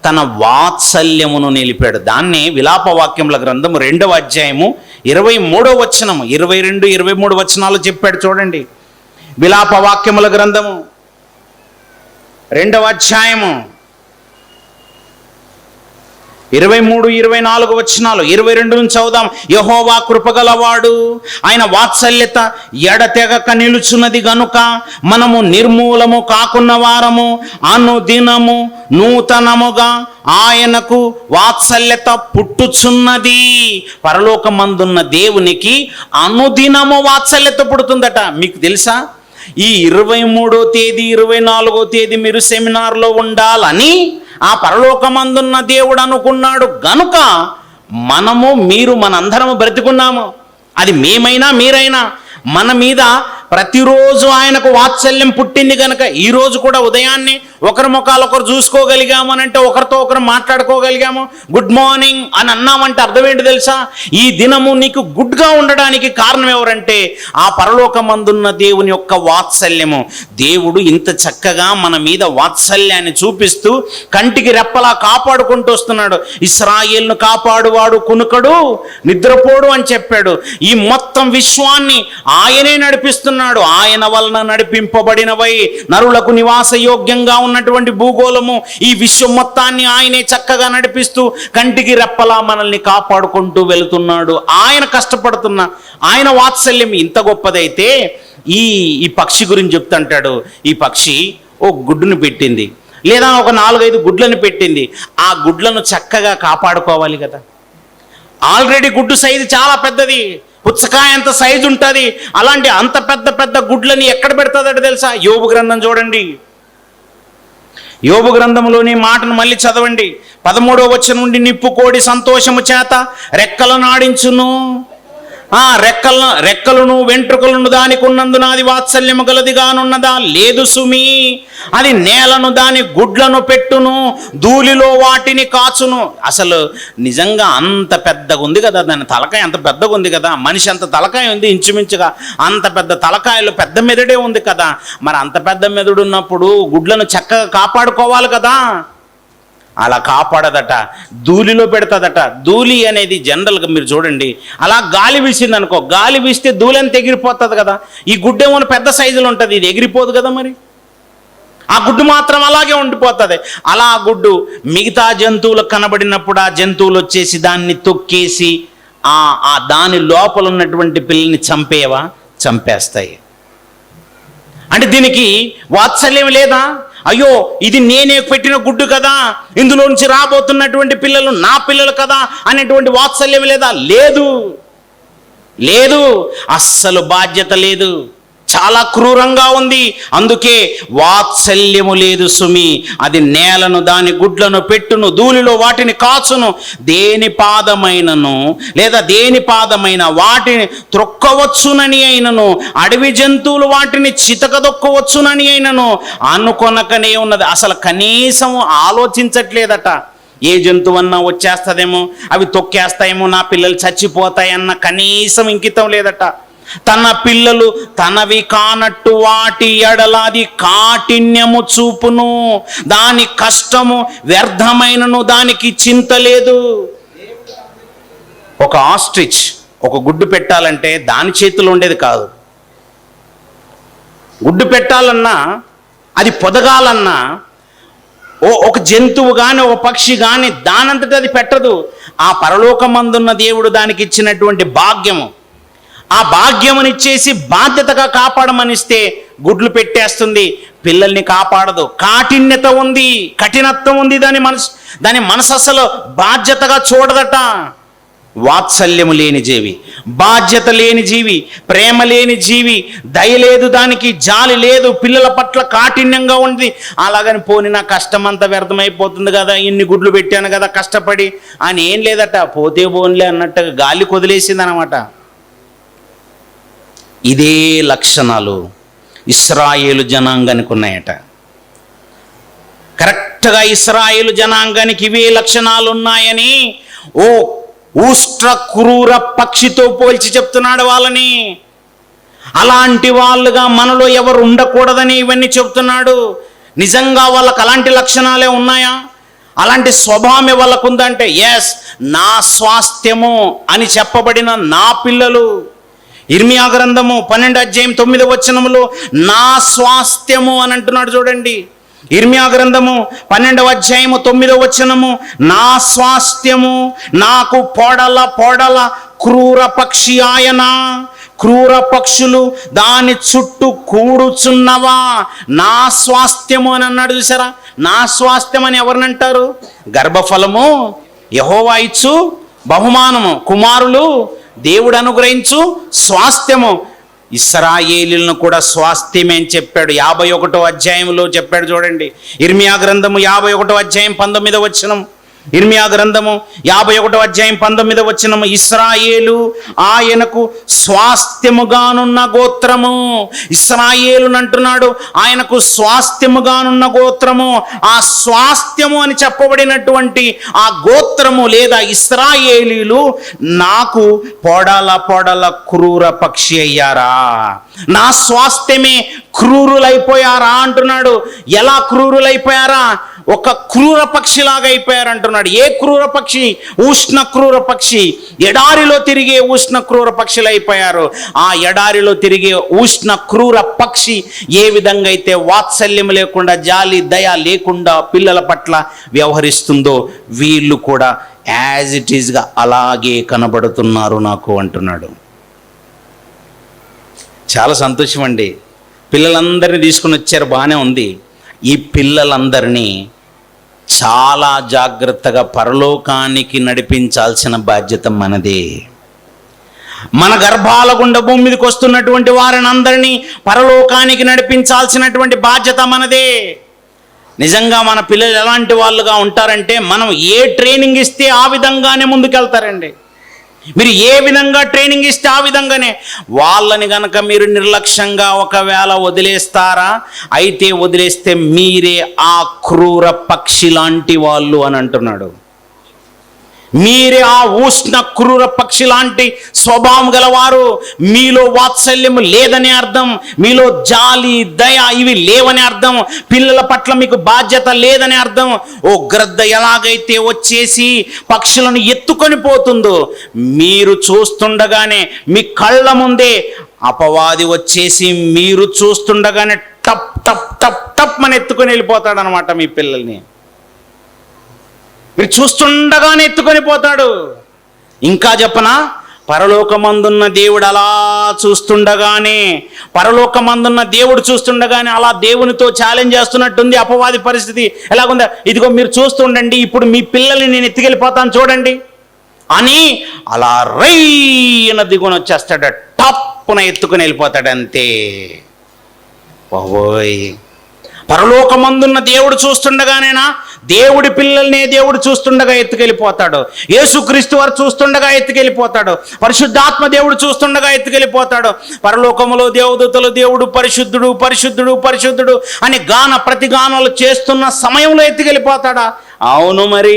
తన వాత్సల్యమును నిలిపాడు. దాన్ని విలాపవాక్యముల గ్రంథము 2వ అధ్యాయము 23వ వచనము, 22, 23 వచనాలు చెప్పాడు చూడండి. విలాపవాక్యముల గ్రంథము 2వ అధ్యాయము 23, 24 వచనాలు, 22 నుంచి చదువుదాం. యెహోవా కృపగలవాడు, ఆయన వాత్సల్యత ఎడతెగక నిలుచున్నది గనుక మనము నిర్మూలము కాకున్న వారము అనుదినము నూతనముగా ఆయనకు వాత్సల్యత పుట్టుచున్నది. పరలోకమందున్న దేవునికి అనుదినము వాత్సల్యత పుడుతుందట. మీకు తెలుసా? ఈ 23వ తేదీ 24వ తేదీ మీరు సెమినార్లో ఉండాలని ఆ పరలోకమందున్న దేవుడు అనుకున్నాడు గనుక మీరు మనందరము బ్రతికున్నాము. అది మేమైనా మీరైనా మన మీద ప్రతిరోజు ఆయనకు వాత్సల్యం పుట్టింది కనుక ఈరోజు కూడా ఉదయాన్నే ఒకరి ముఖాలు ఒకరు చూసుకోగలిగాము అని అంటే, ఒకరితో ఒకరు మాట్లాడుకోగలిగాము, గుడ్ మార్నింగ్ అని అన్నామంటే అర్థం ఏంటి తెలుసా? ఈ దినము నీకు గుడ్గా ఉండడానికి కారణం ఎవరంటే ఆ పరలోకమందున్న దేవుని యొక్క వాత్సల్యము. దేవుడు ఇంత చక్కగా మన మీద వాత్సల్యాన్ని చూపిస్తూ కంటికి రెప్పలా కాపాడుకుంటూ వస్తున్నాడు. ఇశ్రాయేలును కాపాడువాడు కునుకడు నిద్రపోడు అని చెప్పాడు. ఈ మొత్తం విశ్వాన్ని ఆయనే నడిపిస్తున్నాడు. ఆయన వలన నడిపింపబడినవై నరులకు నివాస యోగ్యంగా ఉన్నటువంటి భూగోళము, ఈ విశ్వం మొత్తాన్ని ఆయనే చక్కగా నడిపిస్తూ కంటికి రెప్పలా మనల్ని కాపాడుకుంటూ వెళుతున్నాడు. ఆయన కష్టపడుతున్న ఆయన వాత్సల్యం ఇంత గొప్పదైతే ఈ పక్షి గురించి చెప్తుంటాడు. ఈ పక్షి ఓ గుడ్డును పెట్టింది, లేదా ఒక 4-5 గుడ్లను పెట్టింది. ఆ గుడ్లను చక్కగా కాపాడుకోవాలి కదా. ఆల్రెడీ గుడ్డు సైజు చాలా పెద్దది, పుచ్చకాయ అంత సైజు ఉంటుంది. అలాంటి అంత పెద్ద పెద్ద గుడ్లని ఎక్కడ పెడతాదట తెలుసా? యోబు గ్రంథం చూడండి. యోబు గ్రంథంలోని మాటను మళ్ళీ చదవండి. 13వ వచనం నుండి, నిప్పు కోడి సంతోషము చేత రెక్కలను ఆడించును, రెక్కలను వెంట్రుకలను దానికి ఉన్నందున అది వాత్సల్యము గలదిగానున్నదా? లేదు సుమి. అది నేలను దాని గుడ్లను పెట్టును, ధూళిలో వాటిని కాచును. అసలు నిజంగా అంత పెద్దగా ఉంది కదా, దాని తలకాయ అంత పెద్దగా ఉంది కదా, మనిషి అంత తలకాయ ఉంది ఇంచుమించుగా, అంత పెద్ద తలకాయలో పెద్ద మెదడే ఉంది కదా. మరి అంత పెద్ద మెదడు ఉన్నప్పుడు గుడ్లను చక్కగా కాపాడుకోవాలి కదా. అలా కాపాడదట, ధూళిలో పెడతాదట. ధూళి అనేది జనరల్గా మీరు చూడండి, అలా గాలి వీసింది అనుకో, గాలి వీస్తే ధూళి అంతా ఎగిరిపోతుంది కదా. ఈ గుడ్డు ఏమో పెద్ద సైజులో ఉంటుంది, ఇది ఎగిరిపోదు కదా. మరి ఆ గుడ్డు మాత్రం అలాగే ఉండిపోతుంది. అలా ఆ గుడ్డు మిగతా జంతువులకు కనబడినప్పుడు ఆ జంతువులు వచ్చేసి దాన్ని తొక్కేసి దాని లోపల ఉన్నటువంటి పిల్లల్ని చంపేస్తాయి. అంటే దీనికి వాత్సల్యం లేదా? అయ్యో ఇది నేనే పెట్టిన గుడ్డు కదా, ఇందులో నుంచి రాబోతున్నటువంటి పిల్లలు నా పిల్లలు కదా అనేటువంటి వాత్సల్యం లేదా? లేదు, అస్సలు బాధ్యత లేదు. చాలా క్రూరంగా ఉంది. అందుకే వాత్సల్యము లేదు సుమి. అది నేలను దాని గుడ్లను పెట్టును, ధూళిలో వాటిని కాచును. దేని పాదమైన వాటిని త్రొక్కవచ్చునని అయినను, అడవి జంతువులు వాటిని చితకదొక్కవచ్చునని అయినను అనుకొనకనే ఉన్నది. అసలు కనీసం ఆలోచించట్లేదట. ఏ జంతువన్నా వచ్చేస్తుందేమో, అవి తొక్కేస్తాయేమో, నా పిల్లలు చచ్చిపోతాయన్న కనీసం ఇంకితం లేదట. తన పిల్లలు తనవి కానట్టు వాటి ఎడలాది కాఠిన్యము చూపును, దాని కష్టము వ్యర్థమైనను దానికి చింత లేదు. ఒక ఆస్ట్రిచ్ ఒక గుడ్డు పెట్టాలంటే దాని చేతిలో ఉండేది కాదు. గుడ్డు పెట్టాలన్నా, అది పొదగాలన్నా, ఒక జంతువు కానీ ఒక పక్షి కానీ దానంతట అది పెట్టదు. ఆ పరలోకమందున్న దేవుడు దానికి ఇచ్చినటువంటి భాగ్యము, ఆ భాగ్యమునిచ్చేసి బాధ్యతగా కాపాడమనిస్తే గుడ్లు పెట్టేస్తుంది, పిల్లల్ని కాపాడదు. కాఠిన్యత ఉంది, కఠినత్వం ఉంది. దాని మనసు అసలు బాధ్యతగా చూడదట. వాత్సల్యము లేని జీవి, బాధ్యత లేని జీవి, ప్రేమ లేని జీవి, దయ లేదు, దానికి జాలి లేదు, పిల్లల పట్ల కాఠిన్యంగా ఉంది. అలాగని పోని నా కష్టం అంతా వ్యర్థమైపోతుంది కదా, ఇన్ని గుడ్లు పెట్టాను కదా కష్టపడి అని ఏం లేదట. పోతే పోన్లే అన్నట్టుగా గాలి కొదిలేసింది అనమాట. ఇదే లక్షణాలు ఇశ్రాయేలు జనాంగానికి ఉన్నాయట. కరెక్ట్గా ఇశ్రాయేలు జనాంగానికి ఇవే లక్షణాలు ఉన్నాయని ఉష్ట్ర క్రూర పక్షితో పోల్చి చెప్తున్నాడు వాళ్ళని. అలాంటి వాళ్ళుగా మనలో ఎవరు ఉండకూడదని ఇవన్నీ చెప్తున్నాడు. నిజంగా వాళ్ళకు అలాంటి లక్షణాలే ఉన్నాయా? అలాంటి స్వభావం వాళ్ళకు ఉందంటే ఎస్, నా స్వాస్థ్యము అని చెప్పబడిన నా పిల్లలు. ఇర్మియా గ్రంథము 12వ అధ్యాయం 9వ వచనములో నా స్వాస్థ్యము అని అంటున్నాడు చూడండి. ఇర్మియా గ్రంథము 12వ అధ్యాయము 9వ వచనము, నా స్వాస్థ్యము నాకు పొడల క్రూర పక్షి ఆయన, క్రూర పక్షులు దాని చుట్టూ కూడుచున్నవా, నా స్వాస్థ్యము అని అన్నాడు. చూసారా, నా స్వాస్థ్యం అని ఎవరినంటారు? గర్భఫలము యెహోవా ఇచ్చు బహుమానము, కుమారులు దేవుడు అనుగ్రహించు స్వాస్థ్యము. ఇశ్రాయేలీయులను కూడా స్వాస్థ్యమే అని చెప్పాడు. 51వ అధ్యాయంలో చెప్పాడు చూడండి. ఇర్మియా గ్రంథము 51వ అధ్యాయం 19వ వచనం. ఇర్మియా గ్రంథము 51వ అధ్యాయం 19వ వచనము, ఇశ్రాయేలు ఆయనకు స్వాస్థ్యముగానున్న గోత్రము. ఇశ్రాయేలు అంటున్నాడు, ఆయనకు స్వాస్థ్యముగానున్న గోత్రము. ఆ స్వాస్థ్యము అని చెప్పబడినటువంటి ఆ గోత్రము లేదా ఇశ్రాయేలీలు నాకు పొడల క్రూర పక్షి అయ్యారా, నా స్వాస్థ్యమే క్రూరులైపోయారా అంటున్నాడు. ఎలా క్రూరులైపోయారా? ఒక క్రూర పక్షిలాగా అయిపోయారు అంటున్నాడు. ఏ క్రూర పక్షి? ఉష్ణ క్రూర పక్షి. ఎడారిలో తిరిగే ఉష్ణ క్రూర పక్షులు అయిపోయారు. ఆ ఎడారిలో తిరిగే ఉష్ణ క్రూర పక్షి ఏ విధంగా అయితే వాత్సల్యం లేకుండా, జాలి దయ లేకుండా పిల్లల పట్ల వ్యవహరిస్తుందో, వీళ్ళు కూడా యాజ్ ఇట్ ఈజ్గా అలాగే కనబడుతున్నారు నాకు అంటున్నాడు. చాలా సంతోషం అండి. పిల్లలందరినీ తీసుకుని వచ్చారు, బాగానే ఉంది. ఈ పిల్లలందరినీ చాలా జాగ్రత్తగా పరలోకానికి నడిపించాల్సిన బాధ్యత మనదే. మన గర్భాల గుండా భూమి మీదకి వస్తున్నటువంటి వారిని అందరినీ పరలోకానికి నడిపించాల్సినటువంటి బాధ్యత మనదే. నిజంగా మన పిల్లలు ఎలాంటి వాళ్ళుగా ఉంటారంటే, మనం ఏ ట్రైనింగ్ ఇస్తే ఆ విధంగానే ముందుకెళ్తారండి. మీరు ఏ విధంగా ట్రైనింగ్ ఇస్తే ఆ విధంగానే. వాళ్ళని గనక మీరు నిర్లక్ష్యంగా ఒకవేళ వదిలేస్తారా, అయితే వదిలేస్తే మీరే ఆ క్రూర పక్షి లాంటి వాళ్ళు అని అంటున్నాడు. మీరే ఆ ఉష్ణ క్రూర పక్షి లాంటి స్వభావం గలవారు. మీలో వాత్సల్యము లేదని అర్థం, మీలో జాలి దయ ఇవి లేవని అర్థం, పిల్లల పట్ల మీకు బాధ్యత లేదని అర్థం. ఓ గ్రద్ద ఎలాగైతే వచ్చేసి పక్షులను ఎత్తుకొని పోతుందో, మీరు చూస్తుండగానే మీ కళ్ళ ముందే అపవాది వచ్చేసి మీరు చూస్తుండగానే టప్ టప్ టప్ టప్ అని ఎత్తుకొని వెళ్ళిపోతాడు అనమాట మీ పిల్లల్ని. మీరు చూస్తుండగానే ఎత్తుకొని పోతాడు. ఇంకా చెప్పనా, పరలోకమందున్న దేవుడు అలా చూస్తుండగానే, పరలోకమందున్న దేవుడు చూస్తుండగానే అలా దేవునితో ఛాలెంజ్ చేస్తున్నట్టుంది అపవాది పరిస్థితి. ఎలాగుందా, ఇదిగో మీరు చూస్తుండండి, ఇప్పుడు మీ పిల్లల్ని నేను ఎత్తుకెళ్ళిపోతాను చూడండి అని అలా రైన దిగుని వచ్చేస్తాడు, టప్పున ఎత్తుకుని వెళ్ళిపోతాడు అంతే. ఓయ్, పరలోకమందున్న దేవుడు చూస్తుండగానేనా? దేవుడి పిల్లల్ని దేవుడు చూస్తుండగా ఎత్తుకెళ్ళిపోతాడు. యేసుక్రీస్తు వారు చూస్తుండగా ఎత్తుకెళ్ళిపోతాడు. పరిశుద్ధాత్మ దేవుడు చూస్తుండగా ఎత్తుకెళ్ళిపోతాడు. పరలోకములో దేవదూతలు దేవుడు పరిశుద్ధుడు పరిశుద్ధుడు పరిశుద్ధుడు అని ప్రతిగానాలు చేస్తున్న సమయంలో ఎత్తుకెళ్ళిపోతాడా? అవును, మరి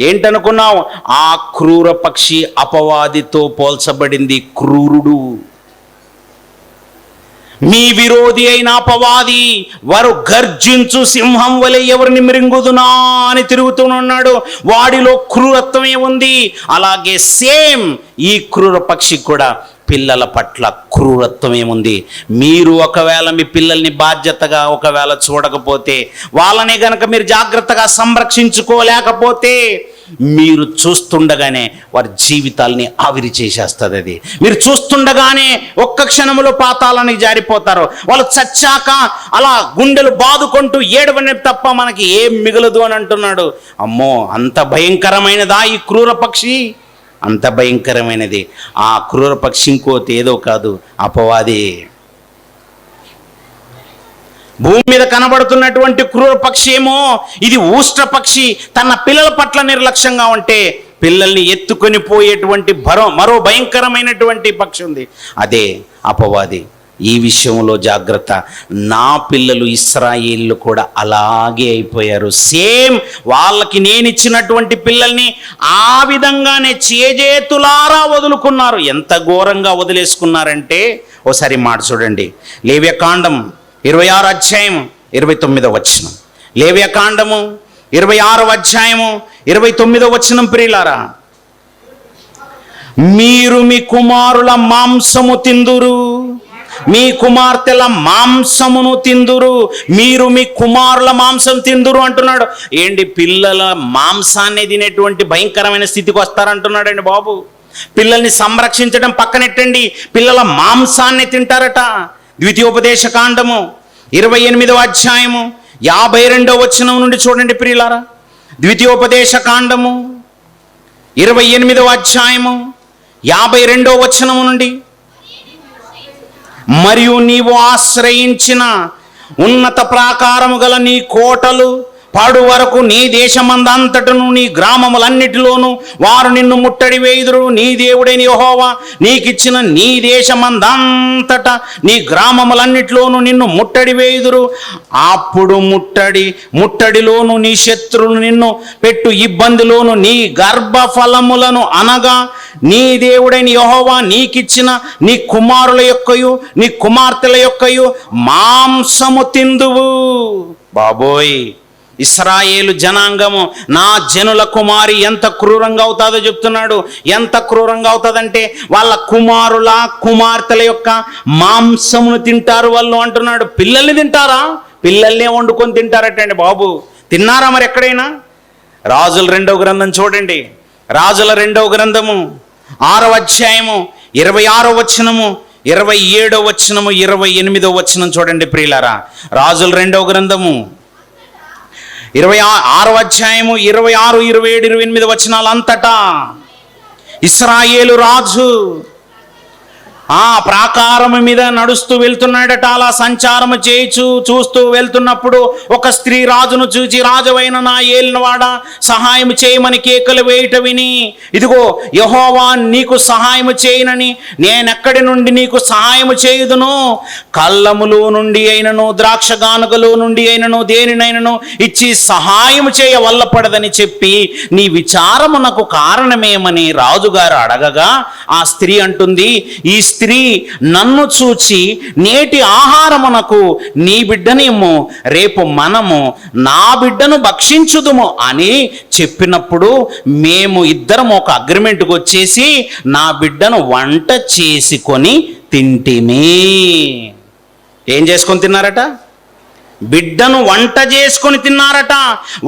ఏంటనుకున్నావు? ఆ క్రూర పక్షి అపవాదితో పోల్చబడింది. క్రూరుడు, మీ విరోధి అయిన అపవాది వారు గర్జించు సింహం వలె ఎవరిని మిరింగుదునా అని తిరుగుతున్నాడు. వాడిలో క్రూరత్వమే ఉంది. అలాగే సేమ్ ఈ క్రూర పక్షి కూడా పిల్లల పట్ల క్రూరత్వం ఏముంది. మీరు ఒకవేళ మీ పిల్లల్ని బాధ్యతగా ఒకవేళ చూడకపోతే, వాళ్ళని గనక మీరు జాగ్రత్తగా సంరక్షించుకోలేకపోతే, మీరు చూస్తుండగానే వారి జీవితాల్ని ఆవిరి చేసేస్తుంది అది. మీరు చూస్తుండగానే ఒక్క క్షణంలో పాతాళానికి జారిపోతారు. వాళ్ళు చచ్చాక అలా గుండెలు బాదుకుంటూ ఏడవనే తప్ప మనకి ఏం మిగలదు అని అంటున్నాడు. అమ్మో, అంత భయంకరమైనదా ఈ క్రూర పక్షి? అంత భయంకరమైనది. ఆ క్రూర పక్షి ఇంకోటి ఏదో కాదు, అపవాది. భూమి మీద కనబడుతున్నటువంటి క్రూర పక్షి ఏమో ఇది ఉష్ట్ర పక్షి. తన పిల్లల పట్ల నిర్లక్ష్యంగా ఉంటే పిల్లల్ని ఎత్తుకొని పోయేటువంటి మరో భయంకరమైనటువంటి పక్షి ఉంది, అదే అపవాది. ఈ విషయంలో జాగ్రత్త. నా పిల్లలు ఇశ్రాయేలు కూడా అలాగే అయిపోయారు. సేమ్ వాళ్ళకి నేను ఇచ్చినటువంటి పిల్లల్ని ఆ విధంగానే చేజేతులారా వదులుకున్నారు. ఎంత ఘోరంగా వదిలేసుకున్నారంటే ఓసారి మాట చూడండి. లేవ్యకాండం 26వ అధ్యాయం 29వ వచనం. లేవ్యకాండము 26వ అధ్యాయము 29వ వచనం. ప్రియులారా, మీరు మీ కుమారుల మాంసము తిందురు, మీ కుమార్తెల మాంసమును తిందురు, మీరు మీ కుమారుల మాంసం తిందురు అంటున్నాడు. ఏంటి, పిల్లల మాంసాన్ని తినేటువంటి భయంకరమైన స్థితికి వస్తారంటున్నాడండి బాబు. పిల్లల్ని సంరక్షించడం పక్కనెట్టండి, పిల్లల మాంసాన్ని తింటారట. ద్వితీయోపదేశ కాండము 28వ అధ్యాయము 52వ వచనం నుండి చూడండి ప్రియులారా. ద్వితీయోపదేశ కాండము 28వ అధ్యాయము 52వ వచనము నుండి, మరియు నీవు ఆశ్రయించిన ఉన్నత ప్రాకారము గల నీ కోటలు పాడు వరకు నీ దేశమందంతటను నీ గ్రామములన్నిటిలోనూ వారు నిన్ను ముట్టడి వేయుదురు. నీ దేవుడైన యెహోవా నీకిచ్చిన నీ దేశమందంతట నీ గ్రామములన్నిటిలోనూ నిన్ను ముట్టడి వేయుదురు. అప్పుడు ముట్టడిలోను నీ శత్రువులు నిన్ను పెట్టు ఇబ్బందిలోను నీ గర్భఫలములను అనగా నీ దేవుడైన యెహోవా నీకిచ్చిన నీ కుమారుల యొక్కయు నీ కుమార్తెల యొక్కయు మాంసము తిందువు. బాబోయ్, ఇశ్రాయేలు జనాంగము, నా జనుల కుమారి ఎంత క్రూరంగా అవుతుందో చెప్తున్నాడు. ఎంత క్రూరంగా అవుతుందంటే వాళ్ళ కుమారుల కుమార్తెల యొక్క మాంసమును తింటారు వాళ్ళు అంటున్నాడు. పిల్లల్ని తింటారా? పిల్లల్నే వండుకొని తింటారటండి బాబు. తిన్నారా మరి ఎక్కడైనా? రాజుల 2వ గ్రంథం చూడండి. రాజుల 2వ గ్రంథము 6వ అధ్యాయము 26వ వచనము 27వ వచనము 28వ వచనం చూడండి ప్రియులారా. రాజుల 2వ గ్రంథము 26వ అధ్యాయము 26, 27, 28 వచనాలు అంతటా ఇశ్రాయేలు రాజు ఆ ప్రాకారం మీద నడుస్తూ వెళ్తున్నాడట. అలా సంచారము చేయిచు చూస్తూ వెళ్తున్నప్పుడు ఒక స్త్రీ రాజును చూచి, రాజువైన నా ఏలినవాడా సహాయం చేయమని కేకలు వేయట విని, ఇదిగో యెహోవా నీకు సహాయము చేయనని నేనెక్కడి నుండి నీకు సహాయము చేయుదును? కళ్ళములో నుండి అయినను ద్రాక్ష గానుగలో నుండి అయినను దేనినైనను ఇచ్చి సహాయము చేయ వల్లపడదని చెప్పి నీ విచారమునకు కారణమేమని రాజుగారు అడగగా, ఆ స్త్రీ అంటుంది, ఈ స్త్రీ నన్ను చూచి నేటి ఆహారమునకు నీ బిడ్డనేమో రేపు మనము నా బిడ్డను భక్షించుదుము అని చెప్పినప్పుడు మేము ఇద్దరం ఒక అగ్రిమెంట్కి వచ్చేసి నా బిడ్డను వంట చేసుకొని తింటిమి. ఏం చేసుకొని తిన్నారట? బిడ్డను వంట చేసుకొని తిన్నారట.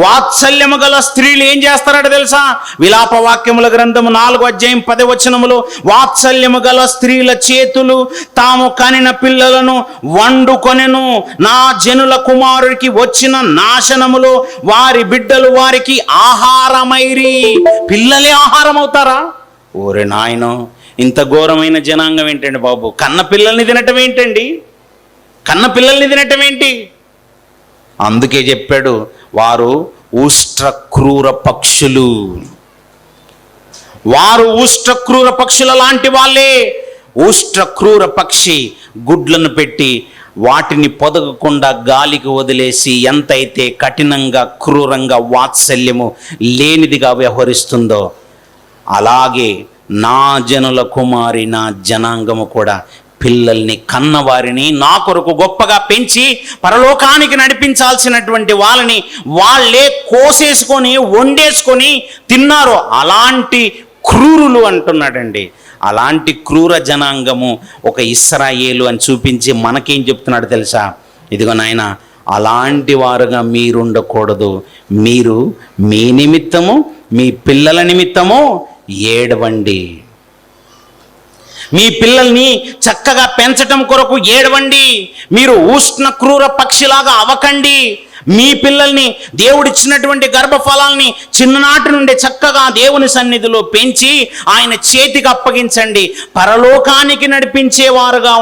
వాత్సల్యము గల స్త్రీలు ఏం చేస్తారట తెలుసా? విలాపవాక్యముల గ్రంథము 4వ అధ్యాయం 10వ వచనములో, వాత్సల్యము గల స్త్రీల చేతులు తాము కనిన పిల్లలను వండుకొనెను. నా జనుల కుమారుడికి వచ్చిన నాశనములో వారి బిడ్డలు వారికి ఆహారమైరి. పిల్లలే ఆహారం అవుతారా? ఓరే నాయనో, ఇంత ఘోరమైన జనాంగం ఏంటండి బాబు. కన్న పిల్లల్ని తినటం ఏంటండి? కన్న పిల్లల్ని తినటం ఏంటి? అందుకే చెప్పాడు, వారు ఉష్ట్ర క్రూర పక్షులు. వారు ఉష్ట్ర క్రూర పక్షుల లాంటి వాళ్ళే. ఉష్ట్ర క్రూర పక్షి గుడ్లను పెట్టి వాటిని పొదగకుండా గాలికి వదిలేసి ఎంతైతే కఠినంగా క్రూరంగా వాత్సల్యము లేనిదిగా వ్యవహరిస్తుందో, అలాగే నా జనుల కుమారి నా జనాంగము కూడా పిల్లల్ని కన్నవారిని నా కొరకు గొప్పగా పెంచి పరలోకానికి నడిపించాల్సినటువంటి వాళ్ళని వాళ్ళే కోసేసుకొని వండేసుకొని తిన్నారు. అలాంటి క్రూరులు అంటున్నాడండి. అలాంటి క్రూర జనాంగము ఒక ఇశ్రాయేలు అని చూపించి మనకేం చెప్తున్నాడు తెలుసా? ఇదిగో నాయన, అలాంటి వారుగా మీరుండకూడదు. మీరు మీ నిమిత్తము మీ పిల్లల నిమిత్తము ఏడవండి. మీ పిల్లల్ని చక్కగా పెంచటం కొరకు ఏడవండి. మీరు ఉష్ణ క్రూర పక్షిలాగా అవ్వకండి. మీ పిల్లల్ని దేవుడిచ్చినటువంటి గర్భఫలాల్ని చిన్ననాటి నుండి చక్కగా దేవుని సన్నిధిలో పెంచి ఆయన చేతికి అప్పగించండి. పరలోకానికి నడిపించేవారుగా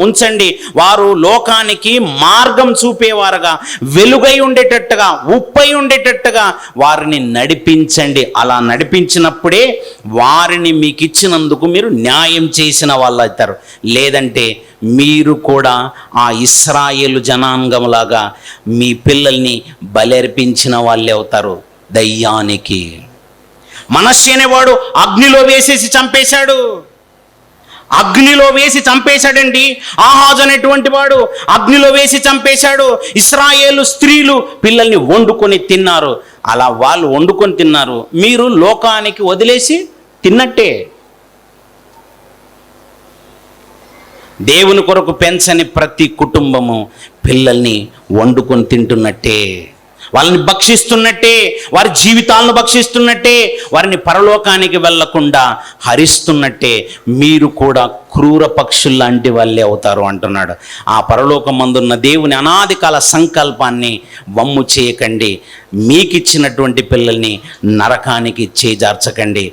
ఉంచండి. వారు లోకానికి మార్గం చూపేవారుగా, వెలుగై ఉండేటట్టుగా, ఉప్పై ఉండేటట్టుగా వారిని నడిపించండి. అలా నడిపించినప్పుడే వారిని మీకు ఇచ్చినందుకు మీరు న్యాయం చేసిన వాళ్ళు అవుతారు. లేదంటే మీరు కూడా ఆ ఇశ్రాయేలు జనాంగంలాగా మీ పిల్లల్ని బలర్పించిన వాళ్ళే అవుతారు దయ్యానికి. మనష్షే అనేవాడు అగ్నిలో వేసేసి చంపేశాడు. అగ్నిలో వేసి చంపేశాడండి. ఆహాజు అనేటువంటి వాడు అగ్నిలో వేసి చంపేశాడు. ఇశ్రాయేలు స్త్రీలు పిల్లల్ని వండుకొని తిన్నారు. అలా వాళ్ళు వండుకొని తిన్నారు, మీరు లోకానికి వదిలేసి తిన్నట్టే. దేవుని కొరకు పెంచని ప్రతి కుటుంబము పిల్లల్ని వండుకొని తింటున్నట్టే, వాళ్ళని భక్షిస్తున్నట్టే, వారి జీవితాలను భక్షిస్తున్నట్టే, వారిని పరలోకానికి వెళ్లకుండా హరిస్తున్నట్టే మీరు కూడా క్రూర పక్షుల్లాంటి వాళ్ళే అవుతారు అంటున్నాడు. ఆ పరలోకమందున్న దేవుని అనాది కాల సంకల్పాన్ని వమ్ము చేయకండి. మీకిచ్చినటువంటి పిల్లల్ని నరకానికి చేజార్చకండి.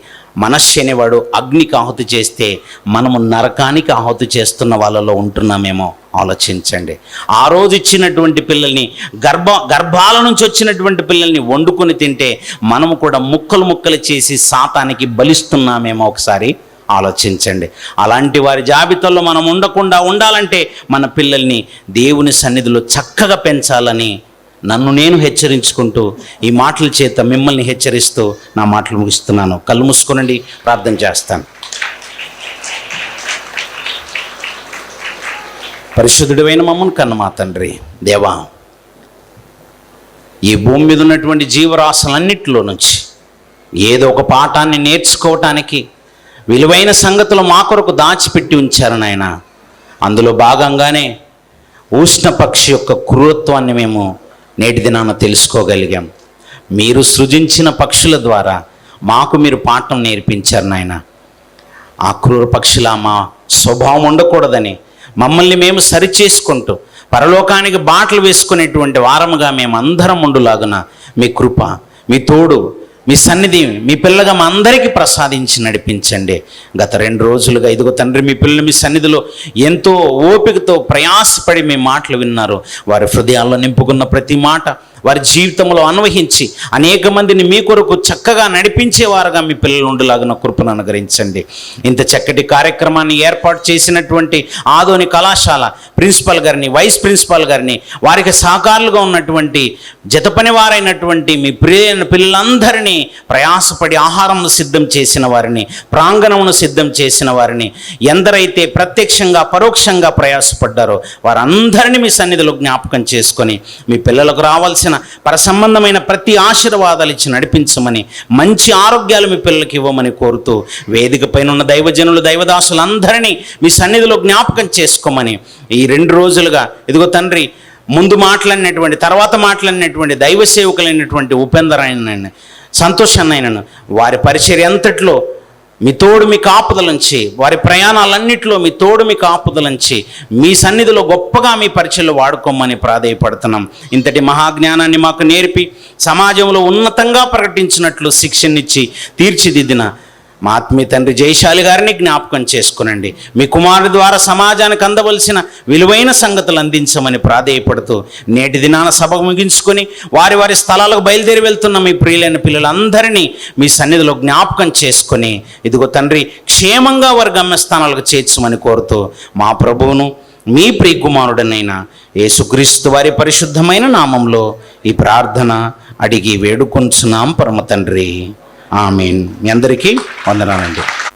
మనస్సు అనేవాడు అగ్నికి ఆహుతి చేస్తే మనము నరకానికి ఆహుతి చేస్తున్న వాళ్ళలో ఉంటున్నామేమో ఆలోచించండి. ఆ రోజు ఇచ్చినటువంటి పిల్లల్ని గర్భాల నుంచి వచ్చినటువంటి పిల్లల్ని వండుకొని తింటే మనము కూడా ముక్కలు ముక్కలు చేసి సాతానికి బలిస్తున్నామేమో ఒకసారి ఆలోచించండి. అలాంటి వారి జాబితాలో మనం ఉండకుండా ఉండాలంటే మన పిల్లల్ని దేవుని సన్నిధిలో చక్కగా పెంచాలని నన్ను నేను హెచ్చరించుకుంటూ ఈ మాటల చేత మిమ్మల్ని హెచ్చరిస్తూ నా మాటలు ముగిస్తున్నాను. కళ్ళు మూసుకోనండి, ప్రార్థన చేస్తాను. పరిశుద్ధుడైన మమ్మల్ని కన్న మా తండ్రి, దేవా, ఈ భూమి మీద ఉన్నటువంటి జీవరాశులన్నిటిలో నుంచి ఏదో ఒక పాఠాన్ని నేర్చుకోవటానికి విలువైన సంగతులు మా కొరకు దాచిపెట్టి ఉంచారు నాయన. అందులో భాగంగానే ఉష్ణపక్షి యొక్క క్రూరత్వాన్ని మేము నేటి దినాన తెలుసుకోగలిగాం. మీరు సృజించిన పక్షుల ద్వారా మాకు మీరు పాఠం నేర్పించారు నాయన. ఆ క్రూర పక్షుల మా స్వభావం ఉండకూడదని మమ్మల్ని మేము సరిచేసుకుంటూ పరలోకానికి బాటలు వేసుకునేటువంటి వారముగా మేము అందరం ఉండులాగున మీ కృప, మీ తోడు, మీ సన్నిధి మీ పిల్లగా మా అందరికీ ప్రసాదించి నడిపించండి. గత 2 రోజులుగా ఇదిగో తండ్రి, మీ పిల్లలు మీ సన్నిధిలో ఎంతో ఓపికతో ప్రయాసపడి మీ మాటలు విన్నారు. వారి హృదయాల్లో నింపుకున్న ప్రతి మాట వారి జీవితంలో అన్వయించి అనేక మందిని మీ కొరకు చక్కగా నడిపించేవారుగా మీ పిల్లలు ఉండేలాగా కృపను అనుగ్రహించండి. ఇంత చక్కటి కార్యక్రమాన్ని ఏర్పాటు చేసినటువంటి ఆదోని కళాశాల ప్రిన్సిపల్ గారిని, వైస్ ప్రిన్సిపల్ గారిని, వారికి సహకారులుగా ఉన్నటువంటి జతపని వారైనటువంటి మీ ప్రియ పిల్లలందరినీ, ప్రయాసపడి ఆహారమును సిద్ధం చేసిన వారిని, ప్రాంగణమును సిద్ధం చేసిన వారిని, ఎందరైతే ప్రత్యక్షంగా పరోక్షంగా ప్రయాసపడ్డారో వారందరినీ మీ సన్నిధిలో జ్ఞాపకం చేసుకొని మీ పిల్లలకు రావాల్సిన పరసంబంధమైన ప్రతి ఆశీర్వాదాలు ఇచ్చి నడిపించమని, మంచి ఆరోగ్యాలు మీ పిల్లలకి ఇవ్వమని కోరుతూ, వేదిక పైన ఉన్న దైవజనులు దైవదాసులందరినీ మీ సన్నిధిలో జ్ఞాపకం చేసుకోమని ఈ 2 రోజులుగా ఇదిగో తండ్రి ముందు మాట్లాడినటువంటి తర్వాత మాట్లాడినటువంటి దైవ సేవకులైనటువంటి ఉపేందర్ ఆయన, సంతోష్ అన్నయ్యను, వారి పరిచర్య అంతట్లో మీ తోడు మీ కాపుదలంచి, వారి ప్రయాణాలన్నింటిలో మీ తోడు మీ కాపుదలంచి మీ సన్నిధిలో గొప్పగా మీ పరిచయలు వాడుకోమని ప్రాధేయపడుతున్నాం. ఇంతటి మహాజ్ఞానాన్ని మాకు నేర్పి సమాజంలో ఉన్నతంగా ప్రకటించినట్లు శిక్షణనిచ్చి తీర్చిదిద్దిన మా ఆత్మీయ తండ్రి జయశాలి గారిని జ్ఞాపకం చేసుకునండి. మీ కుమారుడి ద్వారా సమాజానికి అందవలసిన విలువైన సంగతులు అందించమని ప్రాధేయపడుతూ నేటి దినాన సభ ముగించుకొని వారి వారి స్థలాలకు బయలుదేరి వెళ్తున్న మీ ప్రియులైన పిల్లలందరినీ మీ సన్నిధిలో జ్ఞాపకం చేసుకొని ఇదిగో తండ్రి క్షేమంగా వారి గమ్యస్థానాలకు చేర్చమని కోరుతూ మా ప్రభువును మీ ప్రియ కుమారుడనైన యేసుక్రీస్తు వారి పరిశుద్ధమైన నామంలో ఈ ప్రార్థన అడిగి వేడుకొంచున్నాం పరమ తండ్రి. ఆమేన్. మీ అందరికీ వందనాలండి.